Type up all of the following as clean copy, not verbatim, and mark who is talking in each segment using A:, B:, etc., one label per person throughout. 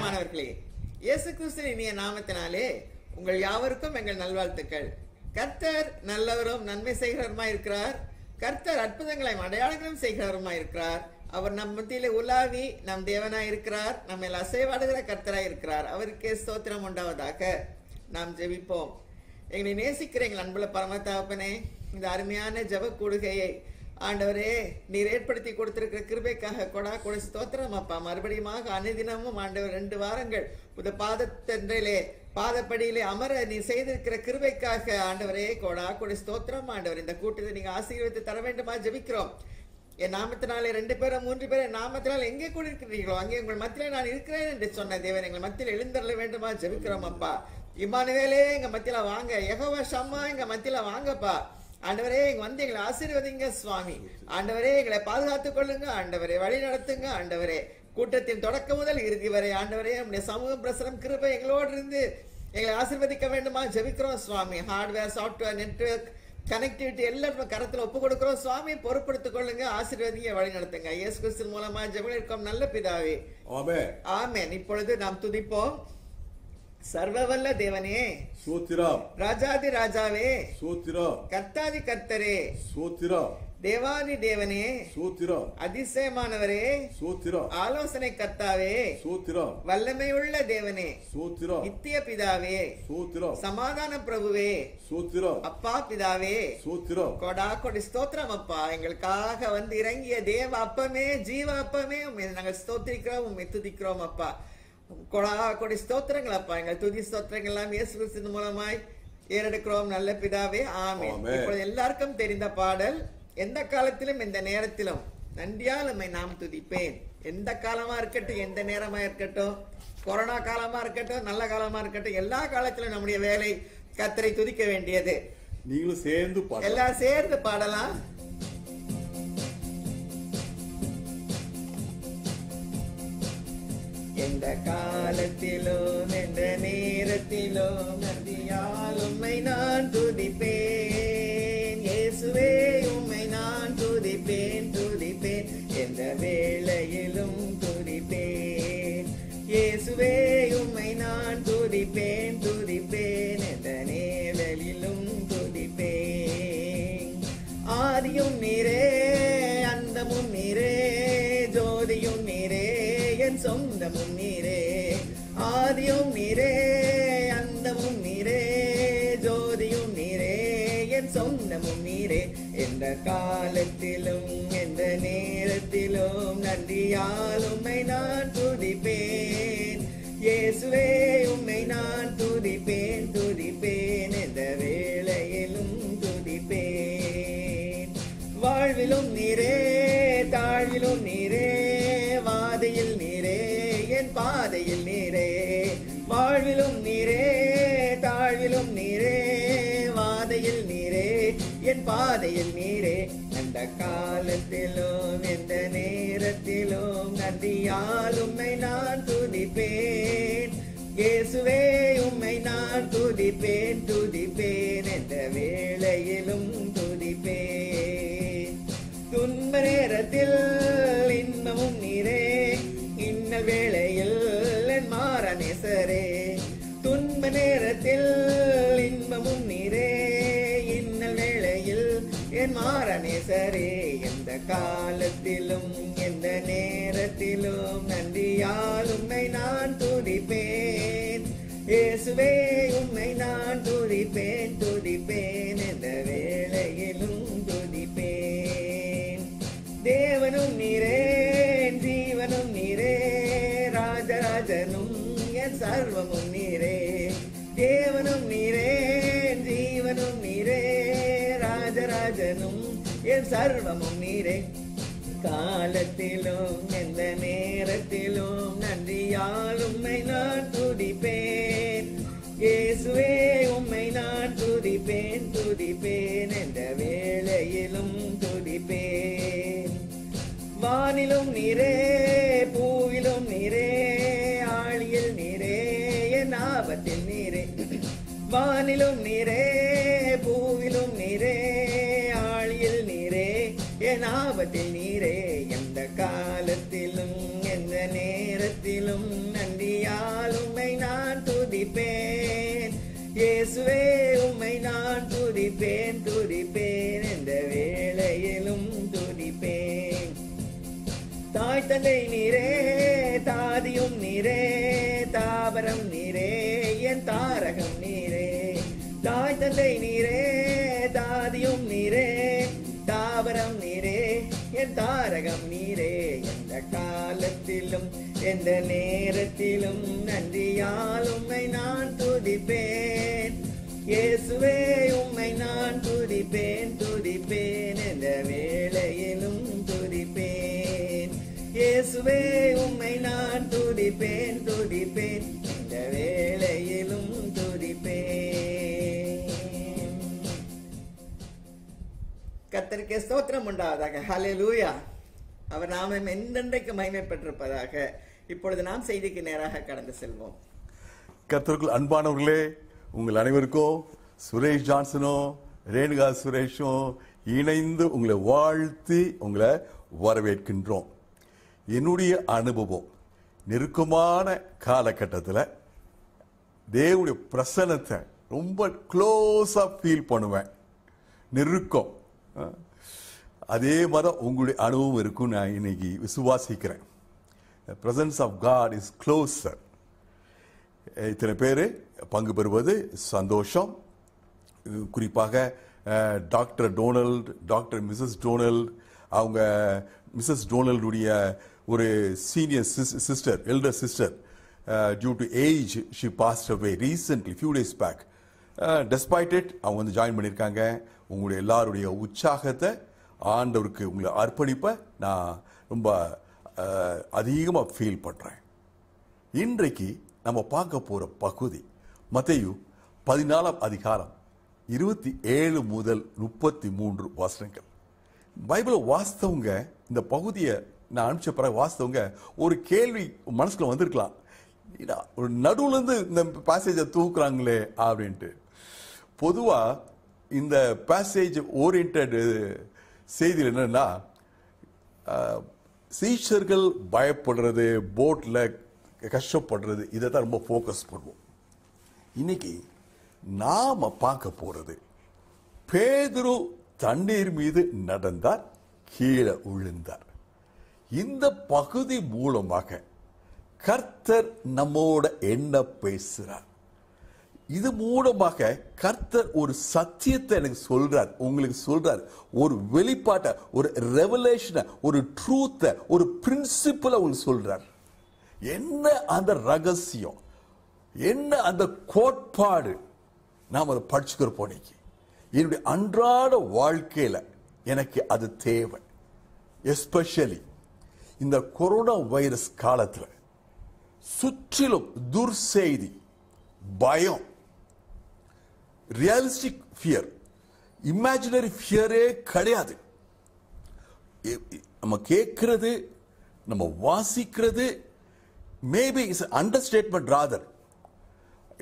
A: பிரியமானவர்களே, இயேசு கிறிஸ்துவின் இனிய நாமத்தினாலே உங்கள் யாவருக்கும் எங்கள் நல்வாழ்த்துக்கள். கர்த்தர் நல்லவரும் நன்மை செய்கிறவருமாய் இருக்கிறார். கர்த்தர் அற்புதங்களையும் அடையாளங்களும் செய்கிறவருமாய் இருக்கிறார். அவர் நம் மத்தியிலே உலாவி நம் தேவனாய் இருக்கிறார். நம்ம அசைவாடுகிற கர்த்தராய் இருக்கிறார். அவருக்கே ஸ்தோத்திரம் உண்டாவதாக. நாம் ஜெபிப்போம். எங்களை நேசிக்கிற எங்கள் அன்புள்ள பரமதகப்பனே, இந்த அருமையான ஜெப கூடுகையை ஆண்டவரே நீர் ஏற்படுத்தி கொடுத்திருக்கிற கிருபைக்காக கொடா ஸ்தோத்திரம் அப்பா. மறுபடியும் அனுதினமும் ஆண்டவர் 2 வாரங்கள் புது பாதத்தன்றிலே பாதப்படியிலே அமர நீ செய்திருக்கிற கிருபைக்காக ஆண்டவரே கொடா ஸ்தோத்திரம் ஆண்டவர். இந்த கூட்டத்தை நீங்க ஆசீர்வதித்து தர வேண்டுமா ஜெபிக்கிறோம். என் நாமத்தினாலே 2 பேரோ 3 பேரை நாமத்தினால் எங்கே கூட இருக்கிறீர்களோ அங்கே உங்கள் மத்தியிலே நான் இருக்கிறேன் என்று சொன்ன தேவன் எங்கள் மத்தியில் எழுந்தருள வேண்டுமா ஜெபிக்கிறோம் அப்பா. இம்மானுவேலே எங்க மத்தியில வாங்க, யெகோவா ஷம்மா எங்க மத்தியில வாங்கப்பா. ஆண்டவரே இங்க வந்து எங்களை ஆசீர்வதிங்க சுவாமி. ஆண்டவரே எங்களை பாதுகாத்துக் கொள்ளுங்க ஆண்டவரே, வழி நடத்துங்க ஆண்டவரே. கூட்டத்தின் தொடக்கம் முதல் இறுதி வரை ஆண்டவரே உங்களுடைய சமூகம் பிரசனம் கிருபை எங்களோடு இருந்து எங்களை ஆசீர்வதிக்க வேண்டுமா ஜெபிக்கிறோம் சுவாமி. ஹார்ட்வேர் சாஃப்ட்வேர் நெட்வொர்க் கனெக்டிவிட்டி எல்லாம் கரத்துல ஒப்பு கொடுக்கிறோம் சுவாமி. பொறுப்படுத்திக் கொள்ளுங்க, ஆசீர்வதிங்க, வழி நடத்துங்க. இயேசு கிறிஸ்து மூலமா ஜெபம் இருக்கும் நல்ல பிதாவே, ஆமென். இப்பொழுது நாம் துதிப்போம். சர்வவல்ல தேவனே
B: ஸ்தோத்திரம்,
A: ராஜாதி ராஜாவே
B: ஸ்தோத்திரம்,
A: கர்த்தாதி கர்த்தரே
B: ஸ்தோத்திரம்,
A: தேவாதி தேவனே
B: ஸ்தோத்திரம்,
A: அதிசயமானவரே
B: ஸ்தோத்திரம்,
A: ஆலோசனை கர்த்தாவே
B: ஸ்தோத்திரம்,
A: வல்லமையுள்ள தேவனே
B: ஸ்தோத்திரம்,
A: நித்திய பிதாவே
B: ஸ்தோத்திரம்,
A: சமாதான பிரபுவே
B: ஸ்தோத்திரம்,
A: அப்பா பிதாவே
B: ஸ்தோத்திரம்,
A: கொடா கொடி ஸ்தோத்திரம் அப்பா. எங்களுக்காக வந்து இறங்கிய தேவ அப்பமே, ஜீவ அப்பமே, உண்மை நாங்கள் ஸ்தோத்திரிக்கிறோம், உண்மை துதிக்கிறோம் அப்பா. கொடா கொடி ஸ்தோத்திரங்கள் அப்பா. எங்கள் துதி ஸ்தோத்திரங்கள் எல்லாம் இயேசு கிறிஸ்து மூலமாய் ஏறெடுக்கிறோம் நல்ல பிதாவே, ஆமென். இப்பொழுது எல்லாருக்கும் தெரிந்த பாடல், எந்த காலத்திலும் எந்த நேரத்திலும் நன்றியால் உம்மை நாம் துதிப்பேன். எந்த காலமா இருக்கட்டும், எந்த நேரமா இருக்கட்டும், கொரோனா காலமா இருக்கட்டும், நல்ல காலமா இருக்கட்டும், எல்லா காலத்திலும் நம்முடைய வேலை கர்த்தரை துதிக்க வேண்டியது.
B: நீங்களும் சேர்ந்து
A: எல்லாம் சேர்ந்து பாடலாம். எந்த காலத்திலும் எந்த நேரத்திலும் நன்றியால் உம்மை நான் துதிப்பேன். இயேசுவே உம்மை நான் துதிப்பேன், துதிப்பேன், எந்த வேளையிலும் துதிப்பேன். இயேசுவே உம்மை நான் துதிப்பேன், துதிப்பேன், எந்த நேரத்திலும் துதிப்பேன். ஆதியும் நீரே, அந்தமும் நீரே, ஜோதியும் நீரே, என் சொந்தமும் நீரே. ஆதியும் நீரே, அந்தமும் நீரே, ஜோதியும் நீரே, என் சொந்தமும் நீரே. எந்த காலத்திலும் எந்த நேரத்திலும் நன்றியால் உம்மை நான் துதிப்பேன். இயேசுவே உம்மை நான் துதிப்பேன், துதிப்பேன், எந்த வேளையிலும் துதிப்பேன். வாழ்விலும் நீரே, தாழ்விலும் நீரே, வாதையில் நீரே, என் பாதையில் நீரே. வாழ்விலும் நீரே, தாழ்விலும் நீரே, வாதையில் நீரே, என் பாதையில் நீரே. அந்த காலத்திலும் எந்த நேரத்திலும் நன்றியால் உம்மை நான் துதிப்பேன். இயேசுவே உம்மை நான் துதிப்பேன், துதிப்பேன், எந்த வேளையிலும் துதிப்பேன். துன்ப நேரத்தில் இன்பமும் நீரே, இன்னல் வேளையில் என் மாரணேசரே. துன்ப நேரத்தில் இன்பமும் நீரே, இன்னல் வேளையில் என் மாரணேசரே. எந்த காலத்திலும் எந்த நேரத்திலும் நன்றியால் உம்மை நான் துதிப்பேன். இயேசுவே உம்மை நான் துதிப்பேன், துதிப்பேன், எந்த வேளையிலும் துதிப்பேன். தேவனும் நீரே, ஜீவனும் நீரே, ராஜராஜனும் என் சர்வமும் நீரே. தேவனும் நீரே, ஜீவனும் நீரே, ராஜராஜனும் என் சர்வமும் நீரே. காலத்திலும் எந்த நேரத்திலும் நன்றியால் உம்மை நான் துதிப்பேன். இயேசுவே உம்மை நான் துதிப்பேன், துதிப்பேன், எந்த வேளையிலும் துதிப்பேன். வானிலும் நீரே, பூவிலும் நீரே, ஆழியில் நீரே, என் ஆபத்தில் நீரே. வானிலும் நீரே, பூவிலும் நீரே, ஆழியில் நீரே, என் ஆபத்தில் நீரே. எந்த காலத்திலும் எந்த நேரத்திலும் நன்றியா தந்தை நீரே, தாதியும் நீரே, தாவரம் நீரே, என் தாரகம் நீரே. தாய் தந்தை நீரே, தாதியும் நீரே, தாவரம் நீரே, என் தாரகம் நீரே. எந்த காலத்திலும் எந்த நேரத்திலும் நன்றியால் உம்மை நான் துதிப்பேன். இயேசுவே உம்மை நான் துதிப்பேன், துதிப்பேன், எந்த வேளையிலும் துதிப்பேன். இயேசுவே உம்மை நான் துதிப்பேன், துதிப்பேன், எந்த வேளையிலும் துதிப்பேன். கர்த்தருக்கே ஸ்தோத்திரம் உண்டாவதாக. ஹல்லேலூயா. அவர் நாமம் என்றென்றைக்கு மகிமை பெற்றிருப்பதாக. இப்பொழுது நாம் செய்திக்கு நேராக கடந்து செல்வோம்.
B: கர்த்தருக்குள் அன்பானவர்களே, உங்கள் அனைவருக்கும் சுரேஷ் ஜான்சனும் ரேணுகா சுரேஷும் இணைந்து உங்களை வாழ்த்தி உங்களை வரவேற்கின்றோம். என்னுடைய அனுபவம், நெருக்கமான காலகட்டத்தில் தேவனுடைய பிரசன்னத்தை ரொம்ப க்ளோஸாக ஃபீல் பண்ணுவேன். நெருக்கம். அதே மாதிரி உங்களுடைய அனுபவம் இருக்கும் நான் இன்னைக்கு விசுவாசிக்கிறேன். Presence of God is closer. இத்தனை பேர் பங்கு பெறுவது சந்தோஷம். குறிப்பாக doctor Donald, doctor missus Donald, அவங்க மிஸ்ஸஸ் டொனால்டுடைய ஒரு senior sister, elder sister, due to age she passed away recently few days back. Despite it அவங்க வந்து ஜாயின் பண்ணியிருக்காங்க. உங்களுடைய எல்லாருடைய உற்சாகத்தை, ஆண்டவருக்கு உங்களை அர்ப்பணிப்பை நான் ரொம்ப அதிகமாக ஃபீல் பண்ணுறேன். இன்றைக்கு நம்ம பார்க்க போகிற பகுதி மத்தேயு 14 அதிகாரம் 27 முதல் 33 வசனங்கள். பைபிளை வாசித்தவங்க, இந்த பகுதியை நான் அனுப்பிச்ச பிறகு வாசித்தவங்க ஒரு கேள்வி மனசுக்குள்ள வந்திருக்கலாம், ஒரு நடுவுலேருந்து இந்த பேசேஜை தூக்குறாங்களே அப்படின்ட்டு. பொதுவாக இந்த பேசேஜ் ஓரியன்ட் செய்தியில் என்னன்னா, சீஷர்கள் பயப்படுறது, போட்டில் கஷ்டப்படுறது, இதை தான் ரொம்ப ஃபோக்கஸ் பண்ணுவோம். இன்னைக்கு நாம பார்க்க போறது, பேதுரு தண்ணீர் மீது நடந்தார், கீழே விழுந்தார். இந்த பகுதி மூலமாக கர்த்தர் நம்மோட என்ன பேசுறார்? இது மூலமாக கர்த்தர் ஒரு சத்தியத்தை எனக்கு சொல்றார், உங்களுக்கு சொல்றார், ஒரு வெளிப்பாட்டை, ஒரு ரெவலேஷனை, ஒரு ட்ரூத்தை, ஒரு பிரின்சிபலை உங்களுக்கு சொல்றார். என்ன அந்த ரகசியம், என்ன அந்த கோட்பாடு, நாம் அதை படிச்சுக்கிறோம். இன்னைக்கு என்னுடைய அன்றாட வாழ்க்கையில எனக்கு அது தேவை. எஸ்பெஷலி இந்த கொரோனா வைரஸ் காலத்தில் சுற்றிலும் துர்செய்தி, பயம், ரியலிஸ்டிக் ஃபியர், இமேஜினரி ஃபியரே கிடையாது. நம்ம கேட்கிறது, நம்ம வாசிக்கிறது மேபி இஸ் அண்டர்ஸ்டேட்மெண்ட் ராதர்.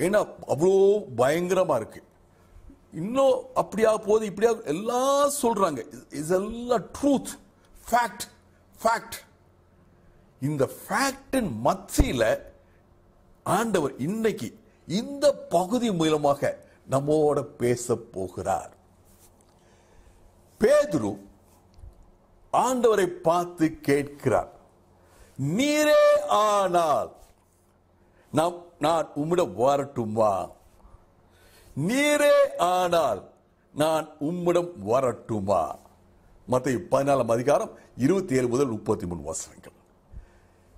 B: ஏன்னா அவ்வளோ பயங்கரமா இருக்கு. இன்னும் அப்படியா போகுது, இப்படியா எல்லாம் சொல்றாங்க. இஸ் எல்லாம் ட்ரூத், ஃபேக்ட், ஃபேக்ட். இந்த ஃபேக்டின் மத்தியில ஆண்டவர் இன்னைக்கு இந்த பகுதி மூலமாக நம்மோட பேச போகிறார். பேதுரு ஆண்டவரை பார்த்து கேட்கிறார், நீரே ஆனால் நான் உம்மிடம் வரட்டுமா? நீரே ஆனால் நான் உம்மிடம் வரட்டுமா? மத்தேயு 14 அதிகாரம் 27 முதல் 33 வசனங்கள்.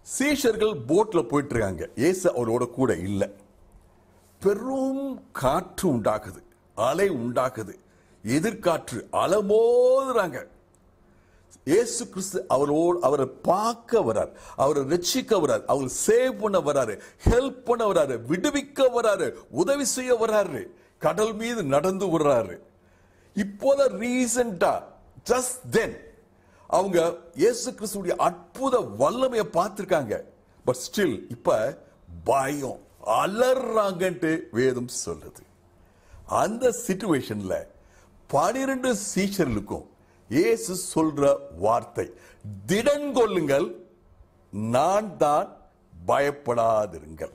B: சீஷர்கள் போட்ல போயிட்டு இருக்காங்க. இயேசு அவரோட கூட இல்லை. பெரும் காற்று உண்டாக்குது, அலை உண்டாக்குது, எதிர்காற்று, அலமோதுறாங்க. இயேசு கிறிஸ்து அவரை பார்க்க வரார், அவரை ரட்சிக்க வரார், அவரை சேவ் பண்ண வராரு, ஹெல்ப் பண்ண வராரு, விடுவிக்க வராரு, உதவி செய்ய வராரு, கடல் மீது நடந்து வர்றாரு. இப்போத ரீசெண்டா ஜஸ்ட் தென் அவங்க இயேசு கிறிஸ்துடைய அற்புத வல்லமையை பார்த்திருக்காங்க. பட் ஸ்டில் இப்ப பயம், அலறாங்கன்ட்டு வேதம் சொல்லுது. அந்த சிச்சுவேஷன்ல 12 சீஷர்களுக்கும் இயேசு சொல்ற வார்த்தை, திடன் கொள்ளுங்கள், நான் தான், பயப்படாதிருங்கள்.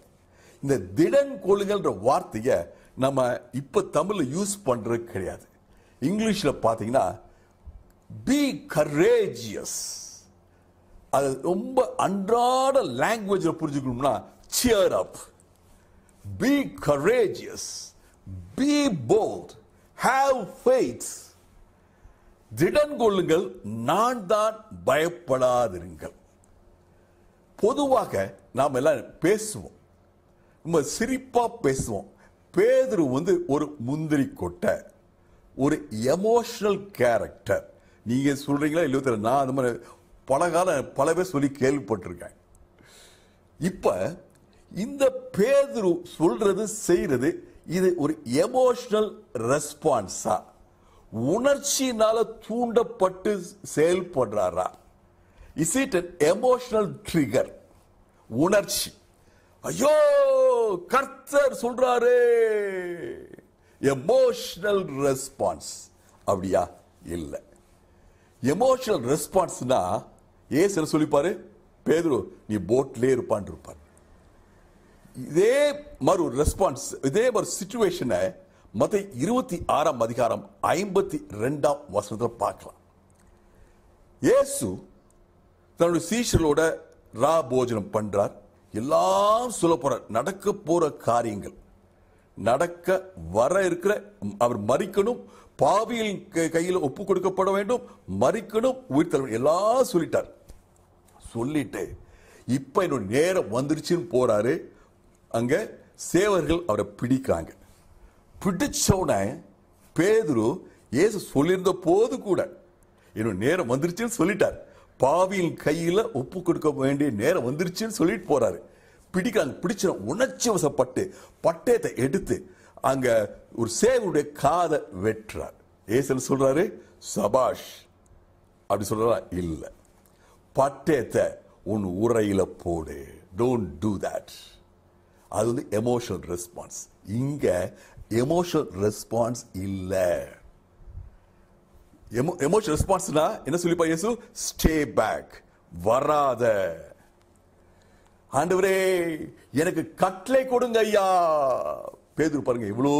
B: இந்த திடன் கொள்ளுங்கள்ன்ற வார்த்தையை நம்ம இப்ப தமிழ்ல யூஸ் பண்றது கிடையாது. இங்கிலீஷ்ல பாத்தீங்கன்னா பி கரேஜியஸ் அது ரொம்ப அன்றாட லாங்குவேஜ்ல புரிஞ்சுக்கணும்னா cheer up, be courageous, be bold, have faith, திடன் கொள்ளுங்கள், நான் தான், பயப்படாதிருங்கள். பொதுவாக நாம் எல்லாம் பேசுவோம், நம்ம சிரிப்பா பேசுவோம். பேதுரு ஒரு முந்திரி கொட்டை, ஒரு எமோஷனல் கேரக்டர். நீங்க சொல்றீங்களா இல்லையோ தெரியல, நான் அந்த மாதிரி பல பேர் சொல்லி கேள்விப்பட்டிருக்கேன். இப்ப இந்த பேதுரு சொல்றது செய்யறது இது ஒரு எமோஷனல் ரெஸ்பான்ஸா, உணர்ச்சியினால தூண்டப்பட்டு செயல்படுறாரா? Is it an emotional trigger? உணர்ச்சி, ஐயோ கர்த்தர் சொல்றாரு, எமோஷனல் ரெஸ்பான்ஸ் அப்படியா? இல்ல. எமோஷனல் ரெஸ்பான்ஸ்னா ஏசு சொல்லிப்பாரு, பேதுரு நீ போட்லயே இருப்பான் இருப்பார். இதே மாதிரி ஒரு ரெஸ்பான்ஸ், இதே மாதிரி சிச்சுவேஷனை மத்தேயு 26ஆம் அதிகாரம் 52ஆம் வசனத்துல பார்க்கலாம். இயேசு தன்னுடைய சீஷர்களோட போஜனம் பண்றார். எல்லாம் சொல்ல போறார், நடக்க போற காரியங்கள், நடக்க வர இருக்கிற, அவர் மரிக்கணும், பாவியின் கையில் ஒப்பு கொடுக்கப்பட வேண்டும், மரிக்கணும், உயிர்த்தெழ, எல்லாம் சொல்லிட்டார். சொல்லிட்டு இப்ப என்னோட நேரம் வந்துருச்சுன்னு போறாரு. அங்க சேவர்கள் அவரை பிடிக்காங்க. பிடிச்சோட பேதுரு இயேசு சொல்லியிருந்த போது கூட என்னோட நேரம் வந்துருச்சுன்னு சொல்லிட்டார். பாவியின் கையில ஒப்பு கொடுக்க வேண்டிய நேரம் வந்துருச்சுன்னு சொல்லிட்டு போறாரு. பிடிக்கிறாங்க. பிடிச்ச உணர்ச்சி வசப்பட்டு பட்டயத்தை எடுத்து அங்க ஒரு சேவருடைய காதை வெட்டுறார். ஏசு சொல்றாரு, சபாஷ் அப்படி சொல்றா? இல்ல, பட்டயத்தை உன் உரையில போடு, டோன்ட் டூ தட். அது எமோஷனல் ரெஸ்பான்ஸ். இங்க எமோஷனல் ரெஸ்பான்ஸ் இல்ல. எமோஷனல் ரெஸ்பான்ஸ்னா என்ன சொல்லிப்பா இயேசு? ஸ்டே பேக், வராத. ஆண்டவரே எனக்கு கட்டளை கொடுங்க ஐயா. பேதுரு பாருங்க இவ்வளோ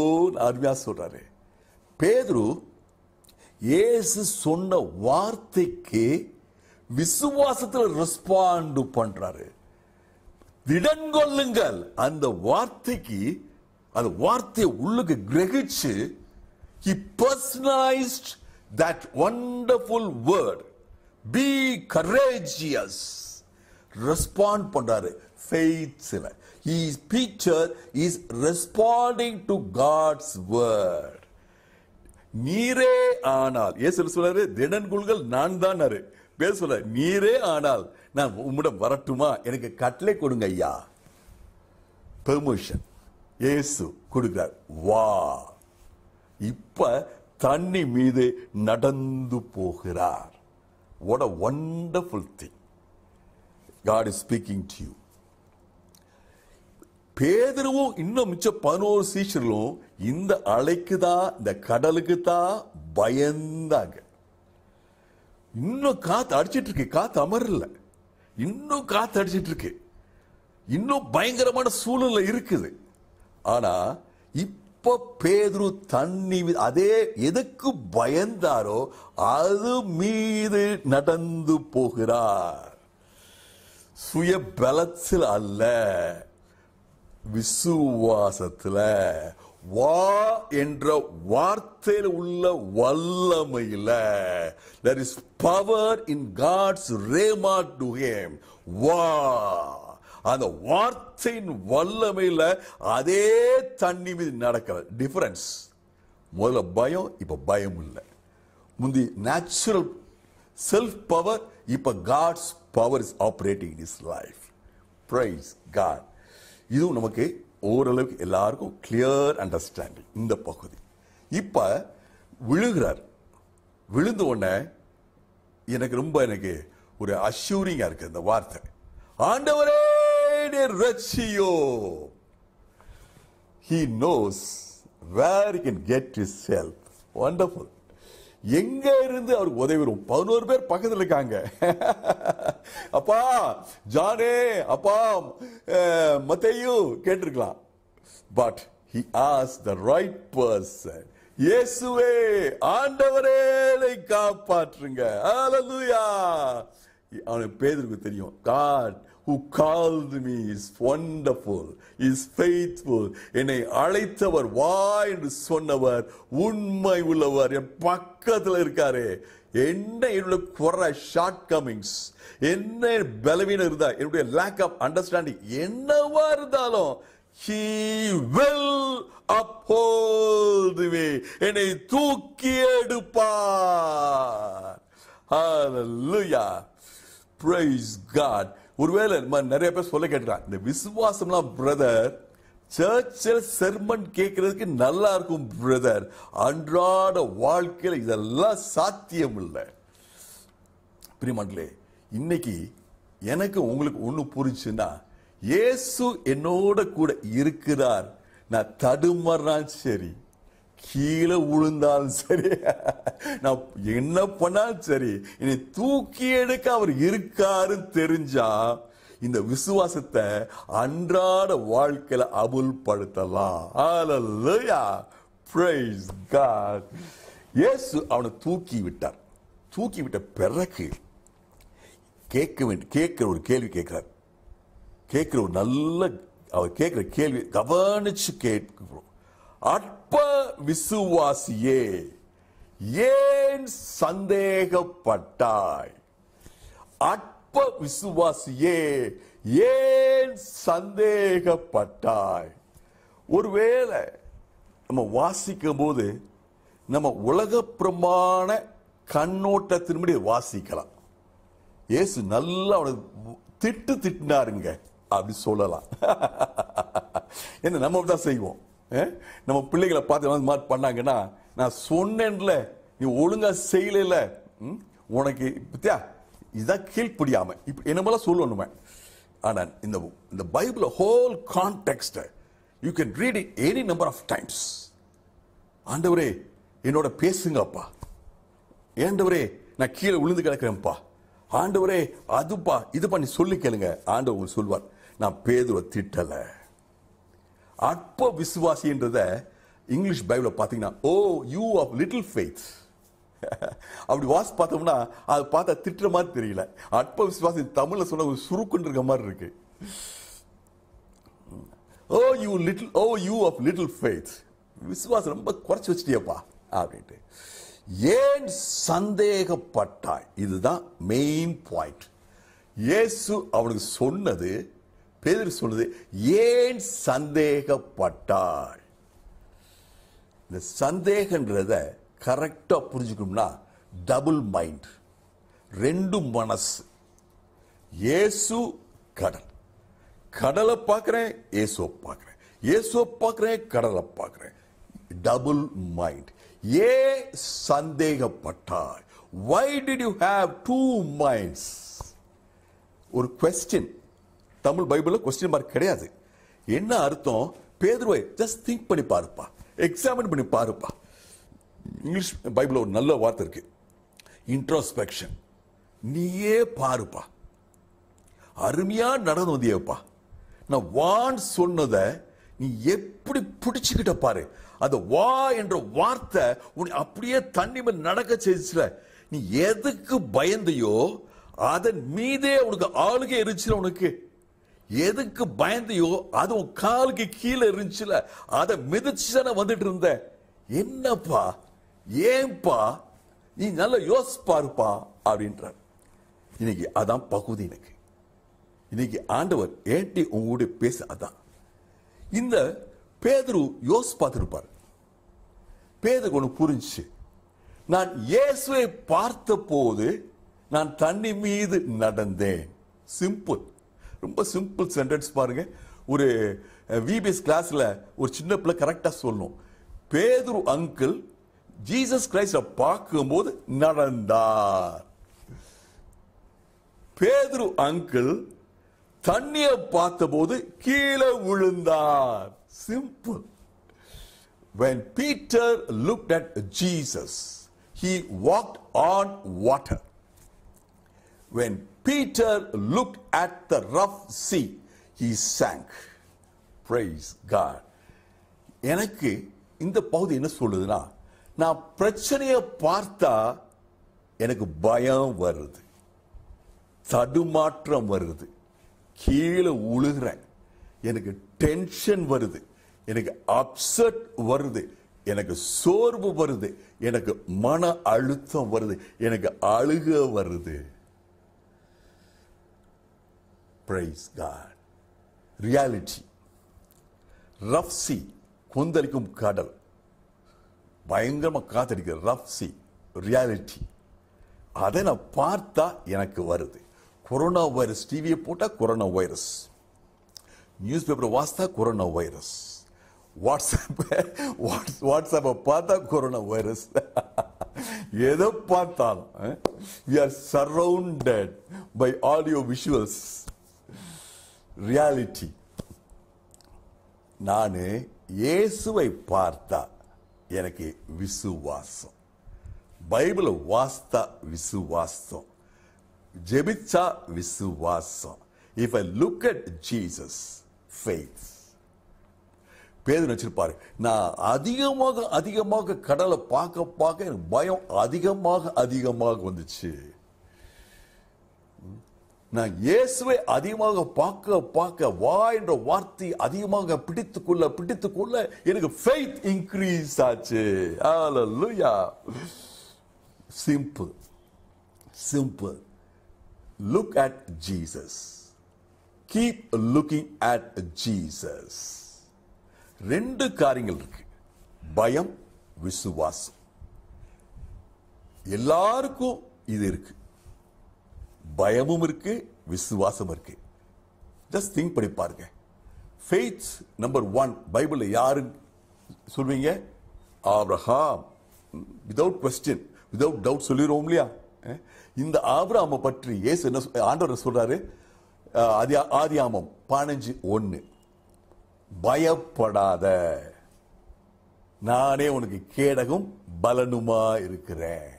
B: அருமையா சொல்றாரு. பேதுரு இயேசு சொன்ன வார்த்தைக்கு விசுவாசத்தில் ரெஸ்பாண்ட் பண்றாரு. திடன் கொள்ளுங்கள், அந்த வார்த்தைக்கு, அந்த வார்த்தையை உள்ளுக்கு கிரகிச்சு he personalized that wonderful word, be courageous, respond பண்றாரு. faithful. Peter is responding to God's word. நீரே ஆனால், இயேசு சொல்றாரு திடன் கொள்ளுங்கள் நான் தான். பேர் சொல்ற, நீரே ஆனால் நான் உம்மிடம் வரட்டுமா, எனக்கு கட்டளை கொடுங்க ஐயா. பெர்மிஷன் இயேசு கொடுக்கிறார். வா. இப்ப தண்ணி மீது நடந்து போகிறார். What a wonderful thing. God is speaking to you. பேதுருவும் இன்னும் மிச்ச 11 சீஷர்களும் இந்த அலைக்கு தான், இந்த கடலுக்கு தான் பயந்தாங்க. இன்னும் காத்து அடிச்சிட்டு இருக்கு, காத்து அமரல, இன்னும் காத்து அடிச்சிட்டு இருக்கு, இன்னும் பயங்கரமான சூழ்நிலை இருக்குது. ஆனா இப்ப பேதுரு தண்ணி அதே எதுக்கு பயந்தாரோ அது மீது நடந்து போகிறார். சுய பலத்தில் அல்ல, விசுவாசத்துல. வா என்ற வார்த்தையில் உள்ள வல்லமையில. There is power in God's rhema to him. வா. அந்த வார்த்தையின் வல்லமையில அதே தண்ணி மீது நடக்கிற டிஃபரன்ஸ். முதல்ல பயம், இப்ப பயம் இல்லை. முந்தி நேச்சுரல் செல்ஃப் பவர், இப்ப God's power is operating in his life. Praise God. இதுவும் நமக்கு ஓரளவுக்கு எல்லாருக்கும் கிளியர் அண்டர்ஸ்டாண்டிங் இந்த பகுதி. இப்ப விழுகிறார். விழுந்த உடனே எனக்கு ஒரு அஷ்யூரிங்கா இருக்கு இந்த வார்த்தை. ஆண்டவரே ரட்சியோ. He knows where he can get his help. Wonderful. எங்க இருந்து அவருக்கு உதவி வரும்? 11 பேர் பக்கத்தில் இருக்காங்க. அப்பா ஜானே, அப்பா மத்தேயு கேட்டிருக்கலாம். But he asked the right person. இயேசுவே, ஆண்டவரே காப்பாற்றுங்க. ஹalleluya. அவனுக்கு பேதுருக்கு தெரியும், God who called me is wonderful, is faithful. என்னை அழைத்தவர் வா என்று சொன்னவர் உண்மை உள்ளவர், என் பக்கத்தில் இருக்காரு. என்ன என்னுடைய குறை, ஷார்ட் கமிங்ஸ், என்ன பலவீனம் இருந்தா, என்னுடைய லேக் ஆஃப் அண்டர்ஸ்டாண்டிங் என்னவா இருந்தாலும் he will uphold me, என்னை தூக்கி எடுப்பார். Hallelujah, praise God. ஒருவேளை நிறைய பேர் சொல்ல கேட்கிறான், இந்த விசுவாசம்லாம் பிரதர் சர்ச்சில் செர்மன் கேட்கறதுக்கு நல்லா இருக்கும் பிரதர், அன்றாட வாழ்க்கையில் இதெல்லாம் சாத்தியம் இல்லை. பிரியமானவர்களே, இன்னைக்கு எனக்கு உங்களுக்கு ஒண்ணு புரிஞ்சுன்னா, இயேசு என்னோட கூட இருக்கிறார். நான் தடுமாறான் சரி, கீழே விழுந்தாலும் சரி, நான் என்ன பண்ணாலும் சரி, என்னை தூக்கி எடுக்க அவர் இருக்காருன்னு தெரிஞ்சா இந்த விசுவாசத்தை அன்றாட வாழ்க்கையில அமுல்படுத்தலாம். ஹல்லேலூயா, பிரைஸ் காட். இயேசு அவனை தூக்கி விட்டார். தூக்கி விட்ட பிறகு கேட்கிற ஒரு கேள்வி கேட்கிறார். கேட்கிற ஒரு நல்ல அவர் கேட்கிற கேள்வி கவனிச்சு கேட்கிறோம். அற்ப விசுவாசியே, ஏன் சந்தேகப்பட்டாய்? அற்ப விசுவாசியே, ஏன் சந்தேகப்பட்டாய்? ஒருவேளை நம்ம வாசிக்கும் போது நம்ம உலக பிரமாண கண்ணோட்டத்தின்படி வாசிக்கலாம். இயேசு நல்லா அவனை திட்டினாருங்க அப்படி சொல்லலாம். என்ன நம்ம தான் செய்வோம். நம்ம பிள்ளைகளை பார்த்து பண்ணாங்கன்னா, நான் சொன்னேன்ல நீ ஒழுங்கா செய்யல, உனக்கு பத்தியா இதான் கீழ்ப்படியாம என்ன போல சொல்லணுமே. ஆனா இந்த Bible whole context you can read it any number of times. ஆண்டவரே என்னோட பேசுங்கப்பா, ஆண்டவரே நான் கீழே விழுந்து கிடக்கிறேன்ப்பா, ஆண்டவரே அதுப்பா இதுப்பா நீ சொல்லி கேளுங்க. ஆண்டவர் சொல்வார், நான் பேதுருவை திட்டல. அற்ப விசுவாசின்றத இங்கிலீஷ் பைபிள பாத்தீங்கன்னா, ஓ யூ ஆஃப் லிட்டில் ஃபெய்த், அப்படி வாசி பார்த்தோம்னா அது பார்த்தா திட்டுற மாதிரி தெரியல. அற்ப விசுவாசி தமிழ்ல சொன்ன ஒரு சுருக்குன்னு இருக்க மாதிரி இருக்கு. ஓ யூ ஆஃப் லிட்டில் ஃபெய்த், விசுவாசம் ரொம்ப குறைச்சு வச்சிட்டியப்பா அப்படின்ட்டு. ஏன் சந்தேகப்பட்டாய்? இதுதான் மெயின் பாயிண்ட். இயேசு அவனுக்கு சொன்னது, பேதுரு சொன்னது, ஏன் சந்தேகப்பட்டாய்? இந்த சந்தேகன்றத கரெக்டா புரிஞ்சுக்கணும்னா, டபுள் மைண்ட், ரெண்டு மனசு. இயேசு கடல், கடலை பார்க்கிறேன், இயேசுவை பார்க்கிறேன், இயேசுவை பார்க்கிறேன், கடலை பார்க்கிறேன். Double mind. ஏன் சந்தேகப்பட்டாய்? Why did you have two minds? ஒரு கொஸ்டின். தமிழ் பைபிள்ல கொஸ்டின் மார்க் கிடையாது. என்ன அர்த்தம்? பேதுருவை ஜஸ்ட் திங்க் பண்ணி பாருப்பா, எக்ஸாமின் பண்ணி பாருப்பா. இங்கிலீஷ் பைபிள்ல ஒரு நல்ல வார்த்தை இருக்கு, இன்ட்ரோஸ்பெக்ஷன். நீயே பாருப்பா, அருமையா நடந்து வந்தியப்பா. நான் வான் சொன்னதை நீ எப்படி பிடிச்சுக்கிட்ட பாரு. அந்த வா என்ற வார்த்தை உன்னை அப்படியே தண்ணி மேல் நடக்க செய்துச்சுல. நீ எதுக்கு பயந்தையோ அதன் மீதே உனக்கு ஆளுகை இருந்துச்சுல. உனக்கு எதுக்கு பயந்தையோ அது உன் காலுக்கு கீழே இருந்துச்சுல. அதை மிதிச்சுதானே வந்துட்டு இருந்த. என்னப்பா, ஏன்பா, நீ நல்ல யோசிப்பாருப்பா அப்படின்றார். இன்னைக்கு அதான் பகுதி. எனக்கு இன்னைக்கு ஆண்டவர் ஏட்டி உங்களுடைய பேச அதான். இந்த பேதுரு யோசி பார்த்திருப்பார். பேதுரு ஒன்று புரிஞ்சு, நான் இயேசுவை பார்த்த போது நான் தண்ணி மீது நடந்தேன். சிம்பிள், ரொம்ப சிம்பிள் சென்டென்ஸ் பாருங்க. ஒரு விபிஎஸ் கிளாஸ்ல ஒரு சின்ன பிள்ளை கரெக்டா சொல்லணும். பேதுரு அங்கிள் ஜீசஸ் கிரைஸ்ட பார்க்கும்போது நடந்தார். பேதுரு அங்கிள் தண்ணியை பார்த்தபோது கீழே விழுந்தார். Simple. When Peter looked at Jesus, he walked on water. When Peter looked at the rough sea, he sank. Praise God. எனக்கு இந்த பகுதி என்ன சொல்லுதுன்னா, நான் பிரச்சனையை பார்த்தா எனக்கு பயம் வருது. தடுமாற்றம் வருது, கீழே உழுகிறேன், எனக்கு டென்ஷன் வருது, எனக்கு அப்செட் வருது, எனக்கு சோர்வு வருது, எனக்கு மன அழுத்தம் வருது, எனக்கு அழுக வருது. Praise God. Reality. Rough sea, கொந்தளிக்கும் கடல், பயங்கரமா காத்தடிக்கிற ரஃப் சி, ரியாலிட்டி. அதை நான் பார்த்தா எனக்கு வருது. கொரோனா வைரஸ் டிவியை போட்டா கொரோனா வைரஸ், நியூஸ் பேப்பரை வாசித்தா கொரோனா வைரஸ், வாட்ஸ்அப்பை பார்த்தா கொரோனா வைரஸ். எதை பார்த்தாலும் we are surrounded by audio visuals. Reality. நான் இயேசுவை பார்த்தா எனக்கு விசுவாசம், பைபிளை வாசித்தா விசுவாசம், ஜெபிச்சா விசுவாசம். If I look at Jesus, faith. பேதுரு வச்சிருப்பாரு, நான் அதிகமாக கடலை பார்க்க எனக்கு பயம் அதிகமாக வந்துச்சு. நான் இயேசுவை அதிகமாக பார்க்க வா என்ற வார்த்தை அதிகமாக பிடித்துக்கொள்ள எனக்கு faith increase ஆச்சு. Hallelujah. Simple. Look at Jesus. Keep looking at Jesus. ரெண்டு காரியங்கள் இருக்கு, பயம், விசுவாசம். எல்லாருக்கும் இது இருக்கு, பயமும் இருக்கு, விசுவாசம் இருக்கு. ஜஸ்ட் திங்க் பண்ணி பாருங்க. ஃபெய்த் நம்பர் 1 பைபிள்ல யாரு சொல்வீங்க? Abraham. Without question, without doubt சொல்லிடுவோம் இல்லையா? இந்த ஆபிரகாமை பற்றி இயேசு என்ன ஆண்டவர் சொல்றாரு? ஆதியாகமம் 15:1, பயப்படாத, நானே உனக்கு கேடகும் பலனுமா இருக்கிறேன்.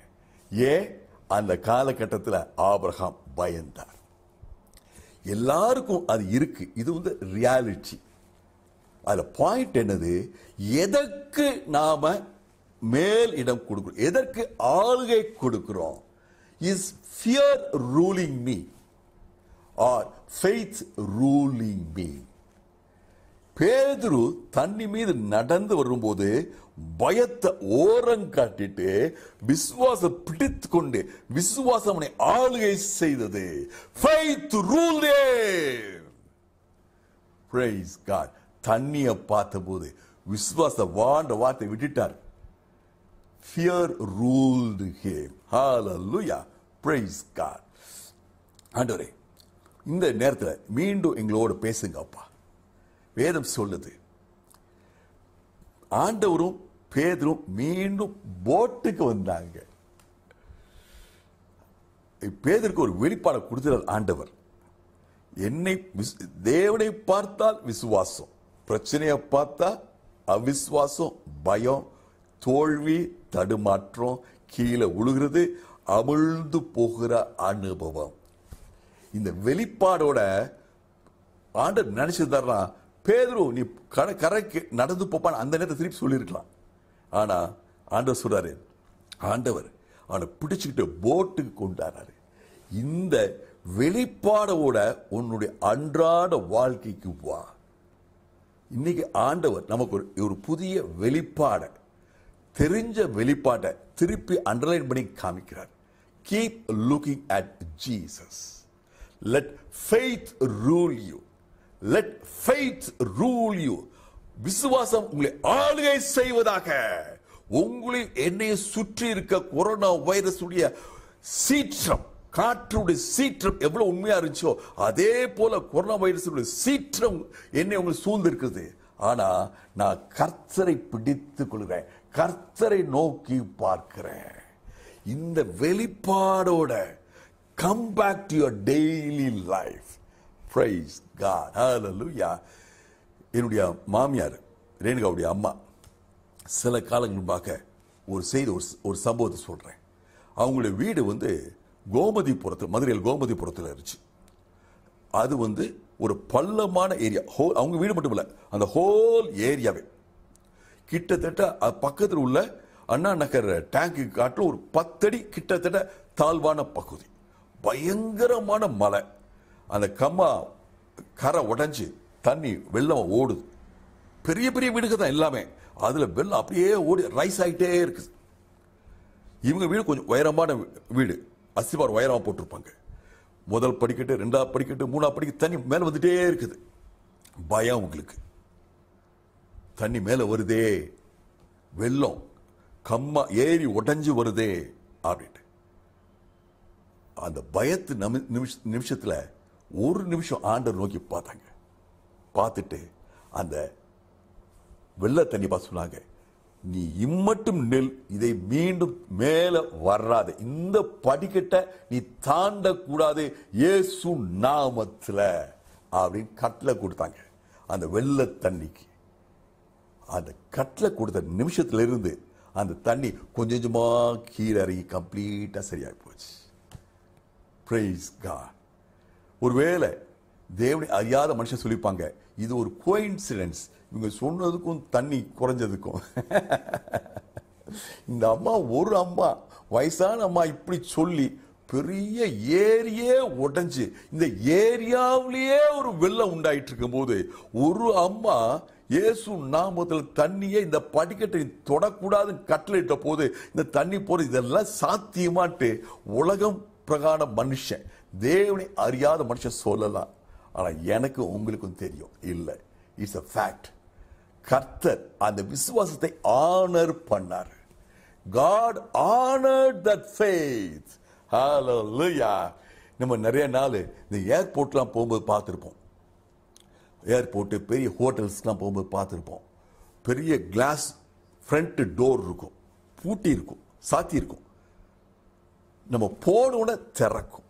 B: அந்த காலகட்டத்தில் ஆபிரகாம் பயந்தார். எல்லாருக்கும் அது இருக்கு, இது வந்து ரியாலிட்டி. அதுல பாயிண்ட் என்னது? எதற்கு நாம மேல் இடம் கொடுக்கிறோம், எதற்கு ஆளுகை கொடுக்கிறோம்? Is fear ruling me or faith ruling me? பேதுரு தண்ணி மீது நடந்து வரும்போது பயத்தை ஓரம் காட்டிட்டு விசுவாசம் பிடித்து கொண்டு விசுவாசம் அவனை ஆளுகை செய்தது. Faith ruled him. Praise God. தண்ணியை பார்த்தபோது விசுவாச வார்த்தை விட்டுட்டார். Fear ruled him. Hallelujah. Praise God. ஆண்டவரே, இந்த நேரத்தில் மீண்டும் எங்களோடு பேசுங்க அப்பா. வேதம் சொல்லுது, ஆண்டவரும் பேதுரும் மீண்டும் போட்டுக்கு வந்தாங்க. பேதருக்கு ஒரு வெளிப்பாடு கொடுத்தார் ஆண்டவர். தேவனை பார்த்தால் விசுவாசம், பிரச்சனையை பார்த்தா அவிசுவாசம், பயம், தோல்வி, தடுமாற்றம், கீழே உழுகிறது, அமிழ்ந்து போகிற அனுபவம். இந்த வெளிப்பாடோட ஆண்டவர் நினைச்சிருந்தாருன்னா, பேதுரு நீ கரைக்கு நடந்து போப்பான்னு அந்த நேரத்தை திருப்பி சொல்லியிருக்கலாம். ஆனா ஆண்டவர் சொல்றாரு, ஆண்டவர் அவனை பிடிச்சுக்கிட்டு போட்டுக்கு கொண்டாரு. இந்த வெளிப்பாடோட உன்னுடைய அன்றாட வாழ்க்கைக்கு வா. இன்னைக்கு ஆண்டவர் நமக்கு ஒரு புதிய வெளிப்பாடை, தெரிஞ்ச வெளிப்பாட்டை திருப்பி அண்டர்லைன் பண்ணி காமிக்கிறார். Keep looking at Jesus. Let faith rule you. Let faith rule you. விசுவாசம் உங்களை ஆளுகை செய்வதாக. உங்களை என்னை சுற்றி இருக்க கொரோனா வைரஸ் உடைய சீற்றம், காற்றுடைய சீற்றம் எவ்வளவு உண்மையா இருந்துச்சோ அதே போல கொரோனா வைரஸ் சீற்றம் என்னை உங்களுக்கு சூழ்ந்து இருக்குது. ஆனா நான் கர்த்தரை பிடித்துக் கொள்கிறேன், கர்த்தரை நோக்கி பார்க்கிறேன். இந்த வெளிப்பாடோட come back to your daily life. Praise God. Hallelujah. என்னுடைய மாமியார் ரேணுகாவுடைய அம்மா சில காலங்கள் பார்க்க ஒரு செய்தி, ஒரு சம்பவத்தை சொல்றேன். அவங்களுடைய வீடு வந்து கோமதிபுரத்தில், மதுரையில் கோமதிபுரத்தில் இருந்துச்சு. அது வந்து ஒரு பள்ளமான ஏரியா. அவங்க வீடு மட்டும் இல்லை, அந்த ஹோல் ஏரியாவே கிட்டத்தட்ட பக்கத்தில் உள்ள அண்ணா நகர் டேங்கு காட்டில் ஒரு 10 அடி கிட்டத்தட்ட தாழ்வான பகுதி, பயங்கரமான மழை. அந்த கம்மா கரை உடைஞ்சு தண்ணி வெள்ளம் ஓடுது. பெரிய பெரிய வீடுகள் தான் எல்லாமே. அதுல வெள்ளம் அப்படியே ஓடி ரைஸ் ஆகிட்டே இருக்குது. இவங்க வீடு கொஞ்சம் உயரமான வீடு, அஸ்திவாரம் உயரமா போட்டிருப்பாங்க. முதல் படிக்கட்டு, 2ஆவது படிக்கட்டு, 3ஆவது படிக்கட்டு, தண்ணி மேல வந்துட்டே இருக்குது. பயம் உங்களுக்கு, தண்ணி மேல வருதே, வெள்ளம் கம்மா ஏறி உடைஞ்சு வருதே அப்படின்ட்டு. அந்த பயத்து நிமிஷத்துல ஒரு நிமிஷம் ஆண்டவர் நோக்கி பார்த்தாங்க. பார்த்துட்டு அந்த வெள்ள தண்ணி பார்த்து சொன்னாங்க, நீ இம்மட்டும் நெல், இதை மீண்டும் மேல வராது, இந்த படிக்கட்டை நீ தாண்டக்கூடாது இயேசு நாமத்துல அப்படின்னு கட்டளை கொடுத்தாங்க. அந்த வெள்ள தண்ணிக்கு அந்த கட்டளை கொடுத்த நிமிஷத்துல இருந்து அந்த தண்ணி கொஞ்சம் கொஞ்சமா கீழே இறங்கி கம்ப்ளீட்டா சரியாகி போச்சு. Praise God. ஒருவேளை தேவனை அறியாத மனுஷன் சொல்லிப்பாங்க, இது ஒரு கோயின்சிடன்ஸ், இவங்க சொன்னதுக்கும் தண்ணி குறைஞ்சதுக்கும். இந்த அம்மா, ஒரு அம்மா, வயசான அம்மா இப்படி சொல்லி பெரிய ஏரியே உடைஞ்சு இந்த ஏரியாவிலேயே ஒரு வெள்ளம் உண்டாயிட்டு இருக்கும் போது ஒரு அம்மா இயேசு நாமத்தில் தண்ணியை இந்த படிக்கட்டை தொடக்கூடாதுன்னு கட்டளையிட்ட போது இந்த தண்ணி போறது, இதெல்லாம் சாத்தியமாட்டு உலகம் பிரகார மனுஷன், தேவனை அறியாத மனுஷன் சொல்லலாம். ஆனா எனக்கு உங்களுக்கும் தெரியும், இல்லை, இட்ஸ் a fact. கர்த்தர் அந்த விசுவாசத்தை ஆனர் பண்ணார். God honored that faith. Hallelujah. நம்ம நிறைய நாள் இந்த ஏர்போர்ட்லாம் போகும்போது பார்த்துருப்போம். ஏர்போர்ட், பெரிய ஹோட்டல்ஸ்லாம் போகும்போது பார்த்துருப்போம். பெரிய கிளாஸ் ஃப்ரண்ட் டோர் இருக்கும், பூட்டி இருக்கும், சாத்தி இருக்கும். நம்ம போனோட திறக்கும்,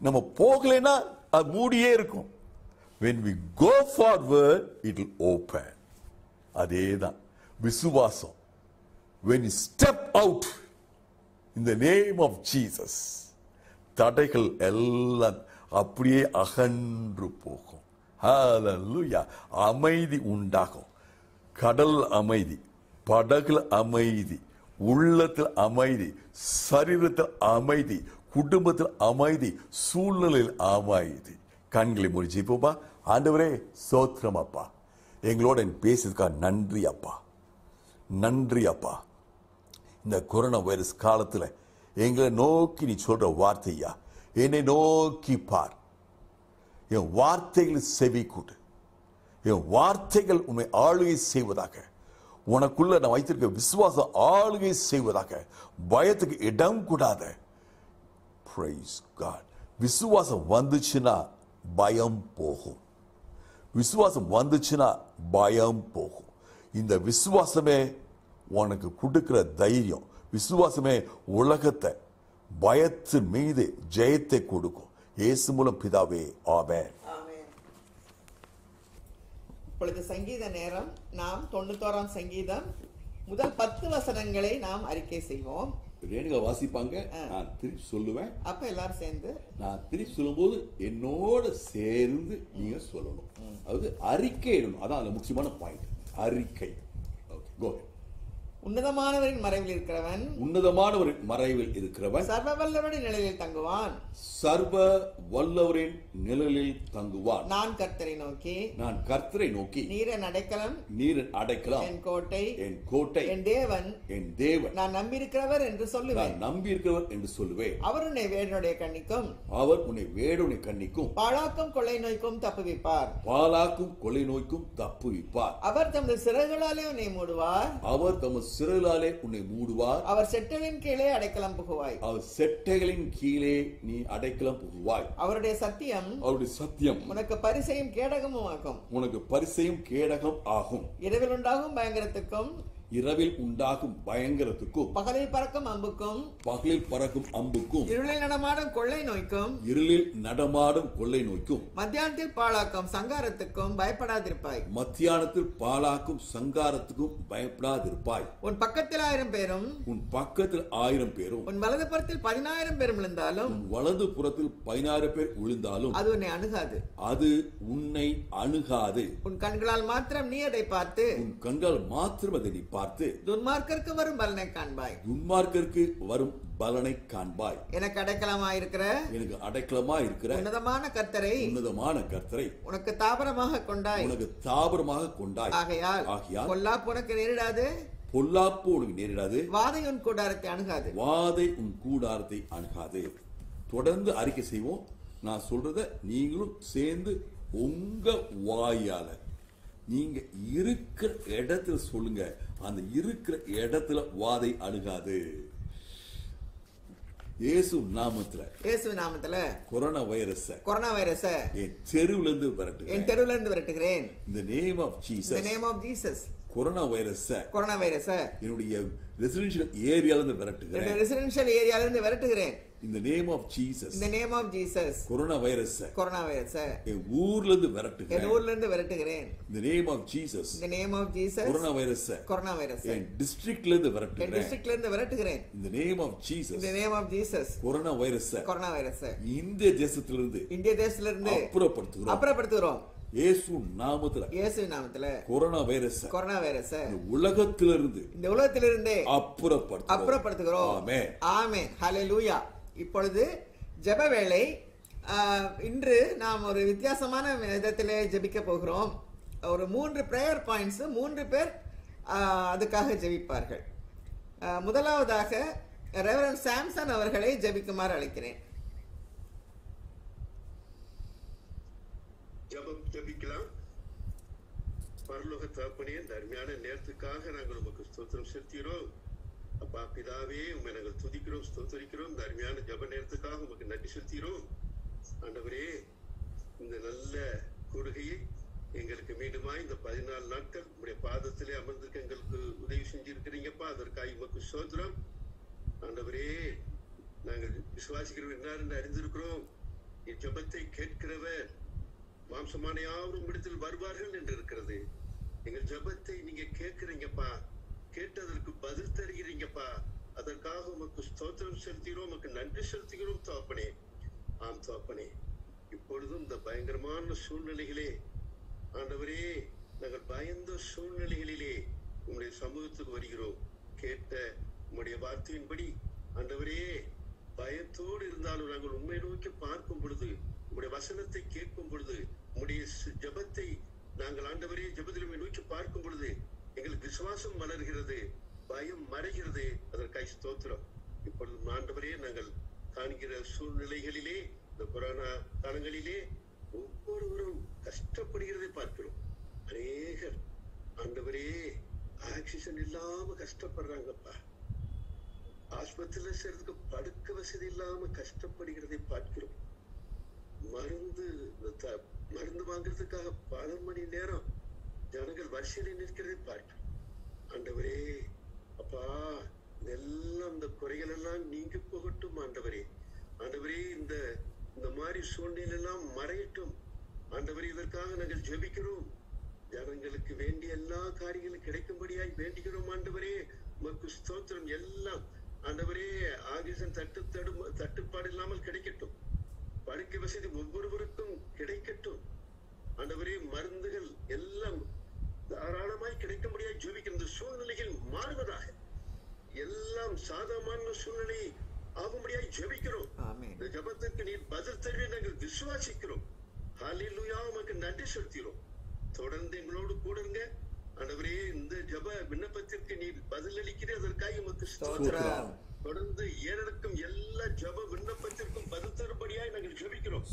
B: நம்ம போகலைன்னா அது மூடியே இருக்கும். when we go forward it will open. அதேதான் விசுவாசம். when you step out in the name of Jesus, தடைகள் எல்லாம் அப்படியே அகன்று போகும். ஹalleluya. அமைதி உண்டாகும். கடல் அமைதி, படகுல அமைதி, உள்ளத்தில் அமைதி, சரீரத்தில் அமைதி, குடும்பத்தில் அமைதி, சூழ்நிலையில் அமைதி. கண்களை மூடி ஜெபிப்போமா. ஆண்டவரே ஸ்தோத்திரம் அப்பா, எங்களோட பேசியதுக்காக நன்றி அப்பா, நன்றி அப்பா. இந்த கொரோனா வைரஸ் காலத்தில் எங்களை நோக்கி நீ சொல்ற வார்த்தையா, என்னை நோக்கி பார், என் வார்த்தைகள் செவி கூடு, என் வார்த்தைகள் உண்மை ஆளுகை செய்வதாக, உனக்குள்ள நான் வைத்திருக்க விசுவாசம் ஆளுகை செய்வதாக, பயத்துக்கு இடம் கூடாத. Praise God. விசுவாசம் வந்துச்சுன்னா பயம் போகும். விசுவாசம் வந்துச்சுன்னா பயம் போகும். இந்த விசுவாசமே உனக்கு கொடுக்கிற தைரியம். விசுவாசமே உலகத்தை பயத்தின் மீது ஜெயத்தை கொடுக்கும். இயேசு மூலம் பிதாவே, ஆமென்.
A: இப்பொழுது சங்கீத நேரம். நாம் 91ஆம் சங்கீதம் முதல் 10 வசனங்களை நாம் அறிக்கை செய்வோம்.
B: ரேணுகா வாசிப்பாங்க, நான் திருப்பி சொல்லுவேன்.
A: அப்ப எல்லாரும் சேர்ந்து
B: நான் திருப்பி சொல்லும்போது என்னோட சேர்ந்து நீங்க சொல்லணும். அதாவது அறிக்கை இடணும். அதான் அந்த முக்கியமான பாயிண்ட், அறிக்கை. ஓகே, கோ.
A: உன்னதமானவரின் மறைவில் இருக்கிறவன்,
B: உன்னதமானவரின் மறைவில் இருக்கிறவன்
A: சர்வ வல்லவரின் நிழலில் தங்குவான்.
B: சர்வ வல்லவரின் நிழலில் தங்குவான்.
A: நான் கர்த்தரை நோக்கி,
B: நான் கர்த்தரை நோக்கி,
A: நீர் என் அடைக்கலம்,
B: நீர் அடைக்கலம்,
A: என் கோட்டை,
B: என் கோட்டை,
A: என் தேவன்,
B: என் தேவன்,
A: நான் நம்பியிருக்கிறவர் என்று சொல்லுவேன்.
B: நான் நம்பியிருக்கிறவர் என்று சொல்லுவேன்.
A: அவர் உன்னை வேடனுடைய கண்ணிக்கும்,
B: அவர் உன்னை வேடனுடைய கண்ணிக்கும்,
A: பாழாக்கும் கொள்ளை நோய்க்கும் தப்புவிப்பார்.
B: பாலாக்கும் கொள்ளை நோய்க்கும் தப்புவிப்பார்.
A: அவர் தமது சிறகுகளாலே உன்னை மூடுவார்.
B: அவர் தமது சிறகுகளாலே உன்னை மூடுவார்.
A: அவர் செட்டைகளின் கீழே அடைக்கலம் புகுவாய்.
B: அவர் செட்டைகளின் கீழே நீ அடைக்கலம் புகுவாய்.
A: அவருடைய சத்தியம்,
B: அவருடைய சத்தியம்
A: உனக்கு பரிசையும் கேடகமும் ஆகும்.
B: உனக்கு பரிசையும் கேடகம் ஆகும்.
A: இரவில் உண்டாகும் பயங்கரத்துக்கும்,
B: இரவில் உண்டாகும் பயங்கரத்துக்கும்,
A: பகலில் பறக்கும் அம்புக்கும்,
B: பகலில் பறக்கும் அம்புக்கும்,
A: இருளில் நடமாடும் கொள்ளை நோய்க்கும்,
B: இருளில் நடமாடும் கொள்ளை நோய்க்கும்,
A: மத்தியானத்தில் பாழாக்கும் சங்காரத்துக்கும் பயப்படாதிருப்பாய்.
B: மத்தியானத்தில் பாழாக்கும் சங்காரத்துக்கும் பயப்படாதிருப்பாய்.
A: உன் பக்கத்தில் 1000 பேரும்,
B: உன் பக்கத்தில் 1000 பேரும்,
A: உன் வலது புறத்தில் 10000 பேரும் விழுந்தாலும்,
B: உன் வலது புறத்தில் 10000 பேர் விழுந்தாலும்
A: அது உன்னை அணுகாது.
B: அது உன்னை அணுகாது.
A: உன் கண்களால் மாத்திரம் நீ அதை பார்த்து,
B: உன் கண்கள் மாத்திரம் அதை நீ பார்த்து பார்த்து
A: துன்மார்க்கருக்கு வரும் பலனை காண்பாய்.
B: துன்மார்க்கருக்கு வரும் பலனை காண்பாய்.
A: எனக்கு அடைக்கலமாயிருக்கிற
B: எனக்கு அடைக்கலமா இருக்கிற
A: உன்னதமான கர்த்தரை
B: உனக்கு
A: தாபரமாக கொண்டாய்.
B: ஆகையால்
A: பொல்லாப்பு உனக்கு நேரிடாது.
B: பொல்லாப்பு உனக்கு நேரிடாது.
A: வாதை உன் கூடாரத்தை அணுகாது.
B: தொடர்ந்து அறிக்கை செய்வோம். நான் சொல்றத நீங்களும் சேர்ந்து உங்க வாயால நீங்க இருக்கிற இடத்துல சொல்லுங்க. அந்த இருக்கிற இடத்துல வாதை அணுகாது. இயேசு நாமத்துல கொரோனா வைரஸ் என் தெருவுல இருந்து விரட்டுகிறேன். இந்த name of Jesus corona virus என்னுடைய ரெசிடென்ஷியல் ஏரியால இருந்து விரட்டுகிறேன். In the name of Jesus. Corona virus என் ஊர்ல இருந்து விரட்டுகிறேன். In the name of Jesus. Corona virus என் டிஸ்ட்ரிக்ட்ல இருந்து விரட்டுகிறேன். In the name of Jesus. Corona virus இந்திய தேசத்திலிருந்து அப்புறப்படுத்துகிறோம். இயேசு நாமத்துல கொரோனா வைரஸ் உலகத்திலிருந்து அப்புறப்படுத்துகிறோம்.
A: ஆமென். ஹல்லேலூயா. இப்பொழுது ஜெப வேளை. இன்று நாம் ஒரு வித்தியாசமான விதத்திலே ஜெபிக்க போகிறோம். ஒரு 3 பிரேயர் பாயிண்ட்ஸ், 3 பேர் அதுக்காக ஜெபிப்பார்கள். முதலாவதாக ரெவரண்ட் சாம்சன் அவர்களை ஜெபிக்குமாறு அழைக்கிறேன்.
C: ஜெபிக்கலாம். பரலோக தகப்பனே, இந்த அருமையான நேரத்துக்காக நாங்கள் உமக்கு ஸ்தோத்திரம் செலுத்துகிறோம். அப்பா பிதாவே, உண்மை நாங்கள் துதிக்கிறோம், ஸ்தோத்திரிக்கிறோம். இந்த அருமையான ஜெப நேரத்துக்காக உமக்கு நன்றி செலுத்துகிறோம். ஆண்டவரே, இந்த நல்ல கூடுகையை எங்களுக்கு மீண்டுமாய் இந்த 14 நாட்கள் உங்களுடைய பாதத்திலே அமர்ந்திருக்க எங்களுக்கு உதவி செஞ்சிருக்கிறீங்கப்பா. அதற்காக உமக்கு ஸ்தோத்திரம். ஆண்டவரே, நாங்கள் விசுவாசிக்கிறோம் என்ன அறிந்திருக்கிறோம். ஜெபத்தை கேட்கிறவர் மாம்சமான யாரும் இடத்தில் வருவார்கள் என்று இருக்கிறது. எங்கள் ஜெபத்தை நீங்க கேட்கிறீங்கப்பா, கேட்டதற்கு பதில் தருகிறீங்கப்பா. அதற்காக உமக்கு ஸ்தோத்திரம் செலுத்துகிறோம், உமக்கு நன்றி செலுத்துகிறோம் தகப்பனே. ஆம் தகப்பனே, இப்பொழுதும் இந்த பயங்கரமான சூழ்நிலைகளே ஆண்டவரே, நாங்கள் பயந்த சூழ்நிலைகளிலே உங்களுடைய சமூகத்துக்கு வருகிறோம். கேட்ட உங்களுடைய வார்த்தையின்படி ஆண்டவரே, பயத்தோடு இருந்தாலும் நாங்கள் உண்மை நோக்கி பார்க்கும் பொழுது, உங்களுடைய வசனத்தை கேட்கும் பொழுது, உங்களுடைய ஜெபத்தை நாங்கள் ஆண்டவரே ஜெபத்திலுமே நோக்கி பார்க்கும் பொழுது எங்களுக்கு விசுவாசம் வளர்கிறது, பயம் மறைகிறது. அதற்காக ஸ்தோத்திரம். இப்பொழுது ஆண்டவரே, நாங்கள் காண்கிற சூழ்நிலைகளிலே, இந்த கொரோனா காலங்களிலே ஒவ்வொருவரும் கஷ்டப்படுகிறதை பார்க்கிறோம். அநேகர் ஆண்டவரே ஆக்சிஜன் இல்லாம கஷ்டப்படுறாங்கப்பா. ஆஸ்பத்திரியில சேர்றதுக்கு படுக்க வசதி இல்லாம கஷ்டப்படுகிறதை பார்க்கிறோம். மருந்து வாங்குறதுக்காக பல மணி நேரம் ஜனங்கள் வரிசையில் நிற்கிறதை பார்க்கிறோம். ஆண்டவரே அப்பா, இதெல்லாம் இந்த குறைகள் எல்லாம் நீங்க போகட்டும் ஆண்டவரே. ஆண்டவரே, இந்த மாதிரி சூழ்நிலை எல்லாம் மறையட்டும் ஆண்டவரே. இதற்காக நாங்கள் ஜெபிக்கிறோம். ஜனங்களுக்கு வேண்டிய எல்லா காரியங்களும் கிடைக்கும்படியாய் வேண்டுகிறோம் ஆண்டவரே. உமக்கு ஸ்தோத்திரம். எல்லாம் ஆண்டவரே ஆக்சிஜன் தட்டுப்பாடு இல்லாமல் கிடைக்கட்டும். படுக்கை வசதி ஒவ்வொருவருக்கும் கிடைக்கட்டும் ஆண்டவரே. மருந்துகள் எல்லாம் தாராளமாய் கிடைக்க முடியாது. ஜெபிக்கிற சூழ்நிலைகள் மாறுவதாக, எல்லாம் சாதாரண சூழ்நிலை ஆகும்படியாய் ஜெபிக்கிறோம். இந்த ஜெபத்திற்கு நீர் பதில் தருவே நாங்கள் விசுவாசிக்கிறோம். ஹல்லேலூயா, உமக்கு நன்றி செலுத்துகிறோம். தொடர்ந்து எங்களோடு கூடுங்க ஆண்டவரே. இந்த ஜெப விண்ணப்பத்திற்கு நீர் பதில் அளிக்கிறேன், அதற்காக உமக்கு ஸ்தோத்திரம். தொடர்ந்து ஏறெடுக்கும் எல்லா ஜெப விண்ணப்பத்திற்கும் பதில் தரும்படியாய் நாங்கள் ஜெபிக்கிறோம்.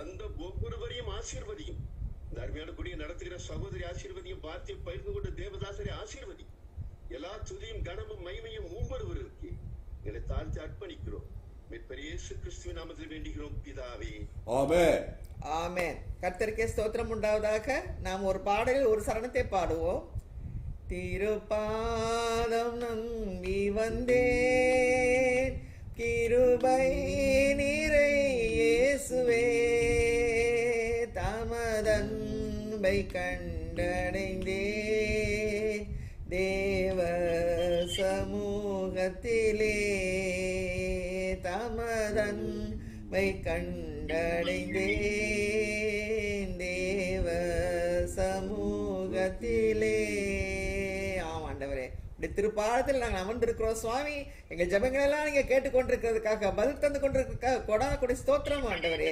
C: அந்த ஒவ்வொருவரையும் ஆசீர்வதியும். இந்த அருமையான கூடிய நடத்துகிற சகோதரி ஆசீர்வதியும், வார்த்தையை பகிர்ந்து கொண்ட தேவதாசரை ஆசீர்வதி. எல்லா துதியும் கனமும் மகிமையும் ஒவ்வொருவருக்கு எங்களை தாழ்த்தி அர்ப்பணிக்கிறோம். மீட்பர் இயேசு கிறிஸ்துவின் நாமத்தில் வேண்டுகிறோம் பிதாவே.
B: ஆமென்.
A: ஆமென். கர்த்தருக்கே ஸ்தோத்திரம் உண்டாவதாக. நாம் ஒரு பாடலில் ஒரு சரணத்தை பாடுவோம். திருப்பாதம் நம்பி வந்தேன், கிருபை நிறை இயேசுவே, தமதன்பை கண்டடைந்தே தேவ சமூகத்திலே, தமதன்பை கண்டடைந்தேன் தேவ சமூகத்திலே. ஆண்டவரே, இப்படி திருப்பாதத்தில் நாங்கள் அமர்ந்திருக்கிறோம் சுவாமி. எங்கள் ஜெபங்கள் எல்லாம் நீங்க கேட்டுக்கொண்டிருக்கிறதுக்காக, பதில் தந்து கொண்டிருக்கிறதுக்காக கொடா கொடி ஸ்தோத்திரம் ஆண்டவரே.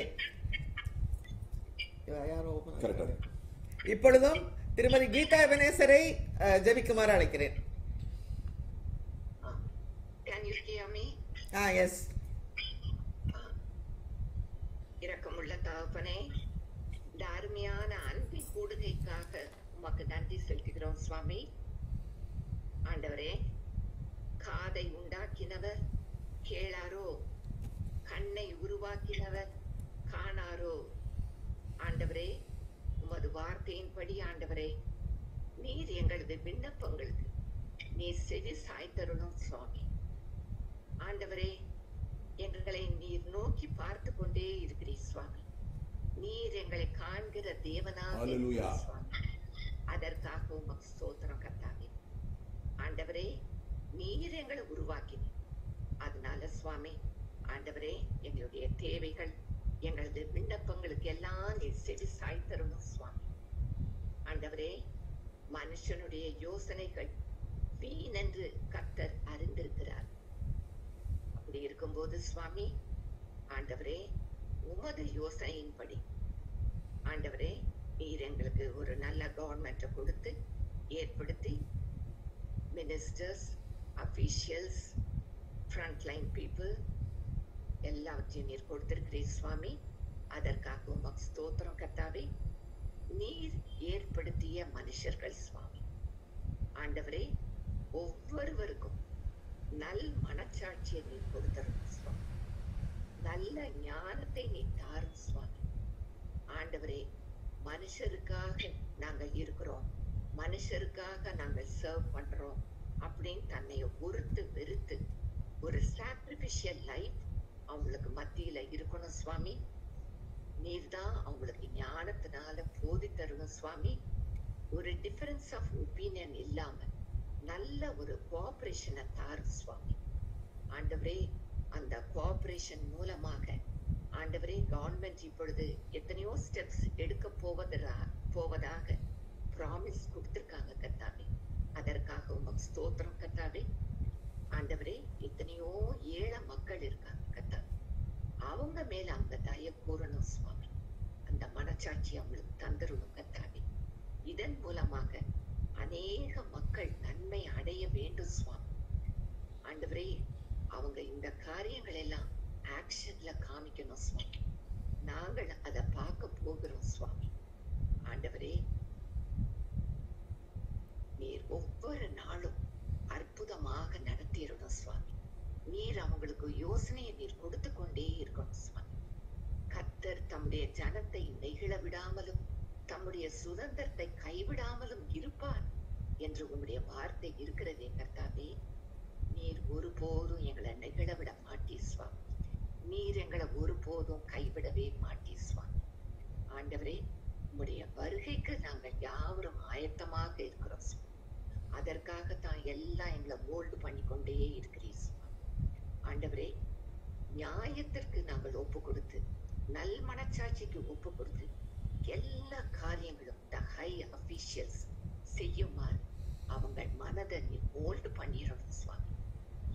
A: யாரோ
B: கரெக்டா?
A: இப்பொழுதும் திருமதி கீதா எபனேசரை ஜெபிக்குமாறு அழைக்கிறேன்.
D: Can you hear me?
A: Yes.
D: இரக்கமுள்ள தகப்பனே, இந்த அருமையான அன்பின் கூடுகைக்காக உமக்கு நன்றி செலுத்துகிறோம் சுவாமி. ஆண்டவரே, காதை உண்டாக்கினவர் கேளாரோ, கண்ணை உருவாக்கினவர் காணாரோ. ஆண்டவரே, உமது வார்த்தையின்படி ஆண்டவரே, நீர் எங்களது விண்ணப்பங்களுக்கு நீர் செவி சாய்த்தருளும் சுவாமி. ஆண்டவரே, எங்களை நீர் நோக்கி பார்த்து கொண்டே இருக்கிறீர் சுவாமி. நீர் எங்களை காண்கிற தேவனாக இருக்கிறீர் சுவாமி. அதற்காக உமக்கு ஸ்தோத்திரம் கர்த்தாவே. ஆண்டவரே, நீர் எங்களை உருவாக்கினீர். அதனால சுவாமி ஆண்டவரே, எங்களுடைய தேவைகள், எங்களது விண்ணப்பங்களுக்கு எல்லாம் நீர் செவி சாய்த்தருளும் சுவாமி. ஆண்டவரே, மனுஷனுடைய யோசனைகள் வீணென்று கர்த்தர் அறிந்திருக்கிறார். அப்படி இருக்கும்போது சுவாமி ஆண்டவரே, உமது யோசனையின்படி ஆண்டவரே, நீர் எங்களுக்கு ஒரு நல்ல கவர்மெண்ட்டை கொடுத்து ஏற்படுத்தி மினிஸ்டர்ஸ், அபிஷியல்ஸ், ஃப்ரண்ட்லைன் பீப்புள் எல்லாவற்றையும் நீர் கொடுத்திருக்கிறீர் சுவாமி. அதற்காக உமக்கு ஸ்தோத்திரம் கர்த்தாவே. நீர் ஏற்படுத்திய மனுஷர்கள் சுவாமி ஆண்டவரே, ஒவ்வொருவருக்கும் நல் மனச்சாட்சியை நீர் கொடுத்தரும் சுவாமி. நல்ல ஞானத்தை நீ தாரும் சுவாமி. ஆண்டவரே, மனுஷருக்காக நாங்கள் இருக்கிறோம், மனுஷருக்காக நாங்கள் சர்வ் பண்றோம் அப்படின்னு தன்னை ஒருத்து வெறுத்து ஒரு சாக்ரிபிஷியல் லைஃப் அவங்களுக்கு மத்தியில இருக்கணும் சுவாமி. நீர் தான் அவங்களுக்கு ஞானத்தினால போதி தருணும் சுவாமி. ஒரு டிஃபரன்ஸ் ஆஃப் ஒப்பீனியன் இல்லாம நல்ல ஒரு கோஆபரேஷனை தாரும் சுவாமி. ஆண்டவரே, அந்த கோஆபரேஷன் மூலமாக ஆண்டவரே, கவர்மெண்ட் இப்பொழுது எத்தனையோ ஸ்டெப்ஸ் எடுக்க போவதாக ப்ராமிஸ் கொடுத்திருக்காங்க கர்த்தாவே. அதற்காக உமக்கு ஸ்தோத்திரம் கர்த்தாவே. ஆண்டவரே, எத்தனையோ ஏழை மக்கள் இருக்காங்க கர்த்தாவே. அவங்க மேல அவங்க தயவு கூறணும் சுவாமி. அந்த மனச்சாட்சி அவங்களுக்கு தந்துடணும் கர்த்தாவே. இதன் மூலமாக அநேக மக்கள் நன்மை அடைய வேண்டும் சுவாமி. ஆண்டவரே, அவங்க இந்த காரியங்கள் எல்லாம் ஆக்ஷன்ல காமிக்கணும் சுவாமி. நாங்கள் அதை பார்க்க போகிறோம் சுவாமி. ஆண்டவரே, நீர் ஒவ்வொரு நாளும் அற்புதமாக நடத்திடணும் சுவாமி. நீர் அவங்களுக்கு யோசனையை நீர் கொடுத்து கொண்டே இருக்கணும் சுவாமி. கர்த்தர் தம்முடைய ஜனத்தை நெகிழ விடாமலும் தம்முடைய சுதந்திரத்தை கைவிடாமலும் இருப்பார் என்று உம்முடைய வார்த்தை இருக்கிறதே கர்த்தாவே. நீர் ஒருபோதும் எங்களை நெகிழ விட மாட்டீர் சுவாமி. நீர் எங்களை ஒருபோதும் கைவிடவே மாட்டீர் சுவாமி. ஆண்டவரே, உம்முடைய வருகைக்கு நாங்கள் யாவரும் ஆயத்தமாக இருக்கிறோம் சுவாமி. அதற்காகத்தான் எல்லாம் எங்களை மோல்டு பண்ணி கொண்டே இருக்கிறீர் சுவாமி. ஆண்டவரே, நியாயத்திற்கு நாங்கள் ஒப்பு கொடுத்து, நல் மனச்சாட்சிக்கு ஒப்பு கொடுத்து, எல்லா காரியங்களும் த ஹை அபிஷியல்ஸ் செய்யுமாறு அவங்க மனதை நீ மோல்டு பண்ணிடணும் சுவாமி.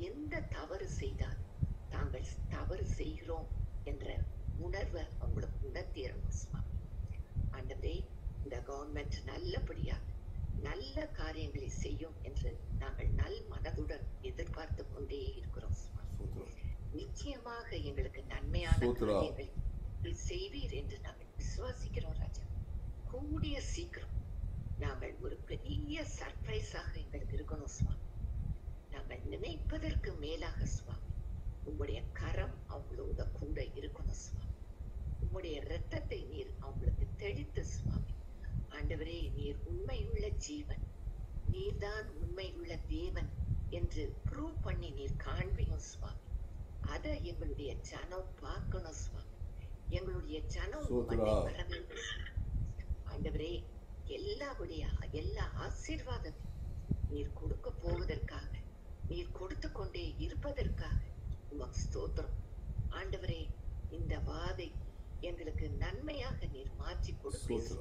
D: எந்த தவறு செய்தாலும் தாங்கள் தவறு செய்கிறோம் என்ற உணர்வை அவங்களுக்கு உணர்த்திடணும் சுவாமி. ஆண்டவரே, இந்த கவர்மெண்ட் நல்லபடியாக நல்ல காரியங்களை செய்யும் என்று நாங்கள் நல் மனதுடன் எதிர்பார்த்து கொண்டே இருக்கிறோம் சுவாமி. நிச்சயமாக எங்களுக்கு நன்மையான காரியங்களை செய்வீர் என்று நாங்கள் விசுவாசிக்கிறோம் ராஜா. கூடிய சீக்கிரம் நாங்கள் ஒரு பெரிய சர்ப்ரைஸாக எங்களுக்கு இருக்கணும் சுவாமி. நாங்கள் நினைப்பதற்கு மேலாக சுவாமி உங்களுடைய கரம் அவங்களோட கூட இருக்கணும் சுவாமி. உங்களுடைய இரத்தத்தை நீர் அவங்களுக்கு தெளித்து சுவாமி. ஆண்டவரே, நீர் உண்மையுள்ள ஜீவன், நீர்தான் உண்மையுள்ள தேவன் என்று ப்ரூவ் பண்ணி நீர் காண்பியும் சுவாமி. அதை எங்களுடைய ஜனம் பார்க்கணும் சுவாமி. எங்களுடைய ஜனம் வர வேண்டும். ஆண்டவரே, எல்லா ஆசீர்வாதத்தையும் நீர் கொடுக்க போவதற்காக, நீர் கொடுத்து கொண்டே இருப்பதற்காக உமக்கு ஸ்தோத்திரம். ஆண்டவரே, இந்த வாதை எங்களுக்கு நன்மையாக நீர் மாற்றி கொடுப்பீர்.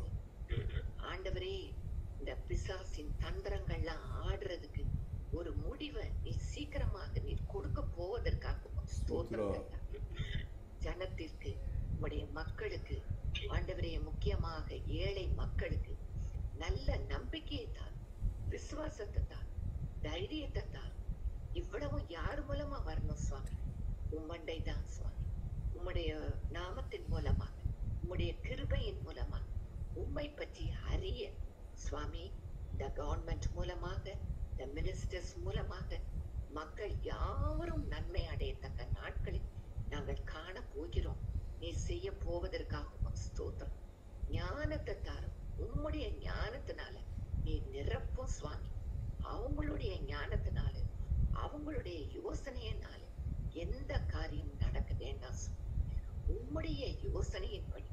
D: ஆண்டவரே, இந்த பிசாசின் தந்திரங்கள்லாம் ஆடுறதுக்கு ஒரு முடிவை நீ சீக்கிரமாக நீ கொடுக்க போவதற்காக ஸ்தோத்திரம் ஐயா. ஜனத்திற்கு உடைய மக்களுக்கு ஆண்டவரே, முக்கியமாக ஏழை மக்களுக்கு நல்ல நம்பிக்கையை தான், விசுவாசத்தை தான், தைரியத்தை தான். இவ்வளவு யார் மூலமா வரணும் சுவாமி? உம்மண்டை தான் சுவாமி. உம்முடைய நாமத்தின் மூலமாக, உம்முடைய கிருபையின் மூலமாக உம்மை பற்றி அறிய சுவாமி, இந்த கவர்மெண்ட் மூலமாக, இந்த மினிஸ்டர்ஸ் மூலமாக மக்கள் யாவரும் நன்மை அடையத்தக்க நாட்களில் நாங்கள் காண போகிறோம். நீ செய்ய போவதற்காக ஸ்தோத்திரம். ஞானத்தை தாரும். உம்முடைய ஞானத்தினால நீ நிரப்பும் சுவாமி. அவங்களுடைய ஞானத்தினால, அவங்களுடைய யோசனையினால எந்த காரியம் நடக்க வேண்டாம் சுவாமி. உம்முடைய யோசனையின்படி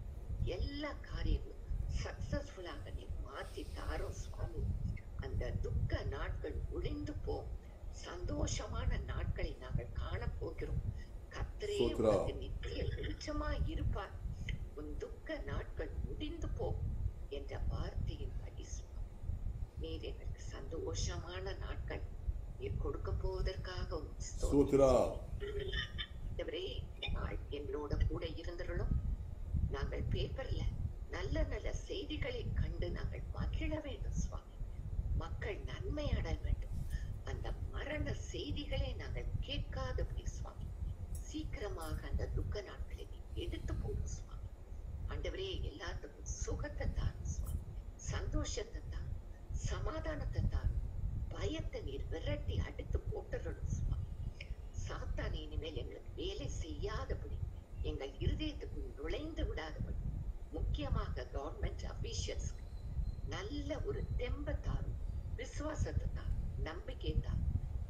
D: எல்லா காரியங்களும் சக்சஸ்ஃபுல்லாக நீ மாற்றி தாரும் சுவாமி. அந்த துக்க நாட்கள் ஒளிந்து போம், சந்தோஷமான நாட்களை நாங்கள் காண போகிறோம். கர்த்தரே உனக்கு நித்திய வெளிச்சமாய் இருப்பார். உன் துக்க நாட்கள் முடிந்து போம் என்ற வார்த்தையின்படி சுவாமி, நீர் எங்களுக்கு சந்தோஷமான நாட்கள் நீர் கொடுக்க போவதற்காக எங்களோட கூட இருந்தவர்களும் நாங்கள் பேப்பர்ல நல்ல நல்ல செய்திகளை கண்டு நாங்கள் மகிழ வேண்டும் சுவாமி. மக்கள் நன்மை அடைய வேண்டும். அந்த மரண செய்திகளை நாங்கள் கேட்காதபடி சுவாமி, சீக்கிரமாக அந்த துக்க நாட்களை எடுத்து போடும் சுவாமி. ஆண்டவரே, எல்லாத்துக்கும் சுகத்தை தான் சுவாமி, சந்தோஷத்தை தான், சமாதானத்தை தான், பயத்தை நீர் விரட்டி அடித்து போட்டுறணும் சுவாமி. சாத்தானே இனிமேல் எங்களுக்கு வேலை செய்யாதபடி, எங்கள் இருதயத்துக்குள் நுழைந்து விடாதபடி, முக்கியமாக கவர்மெண்ட் அபிஷியல்ஸ் நல்ல ஒரு தெம்பை தாரும், விசுவாசத்தை தான், நம்பிக்கை தான்.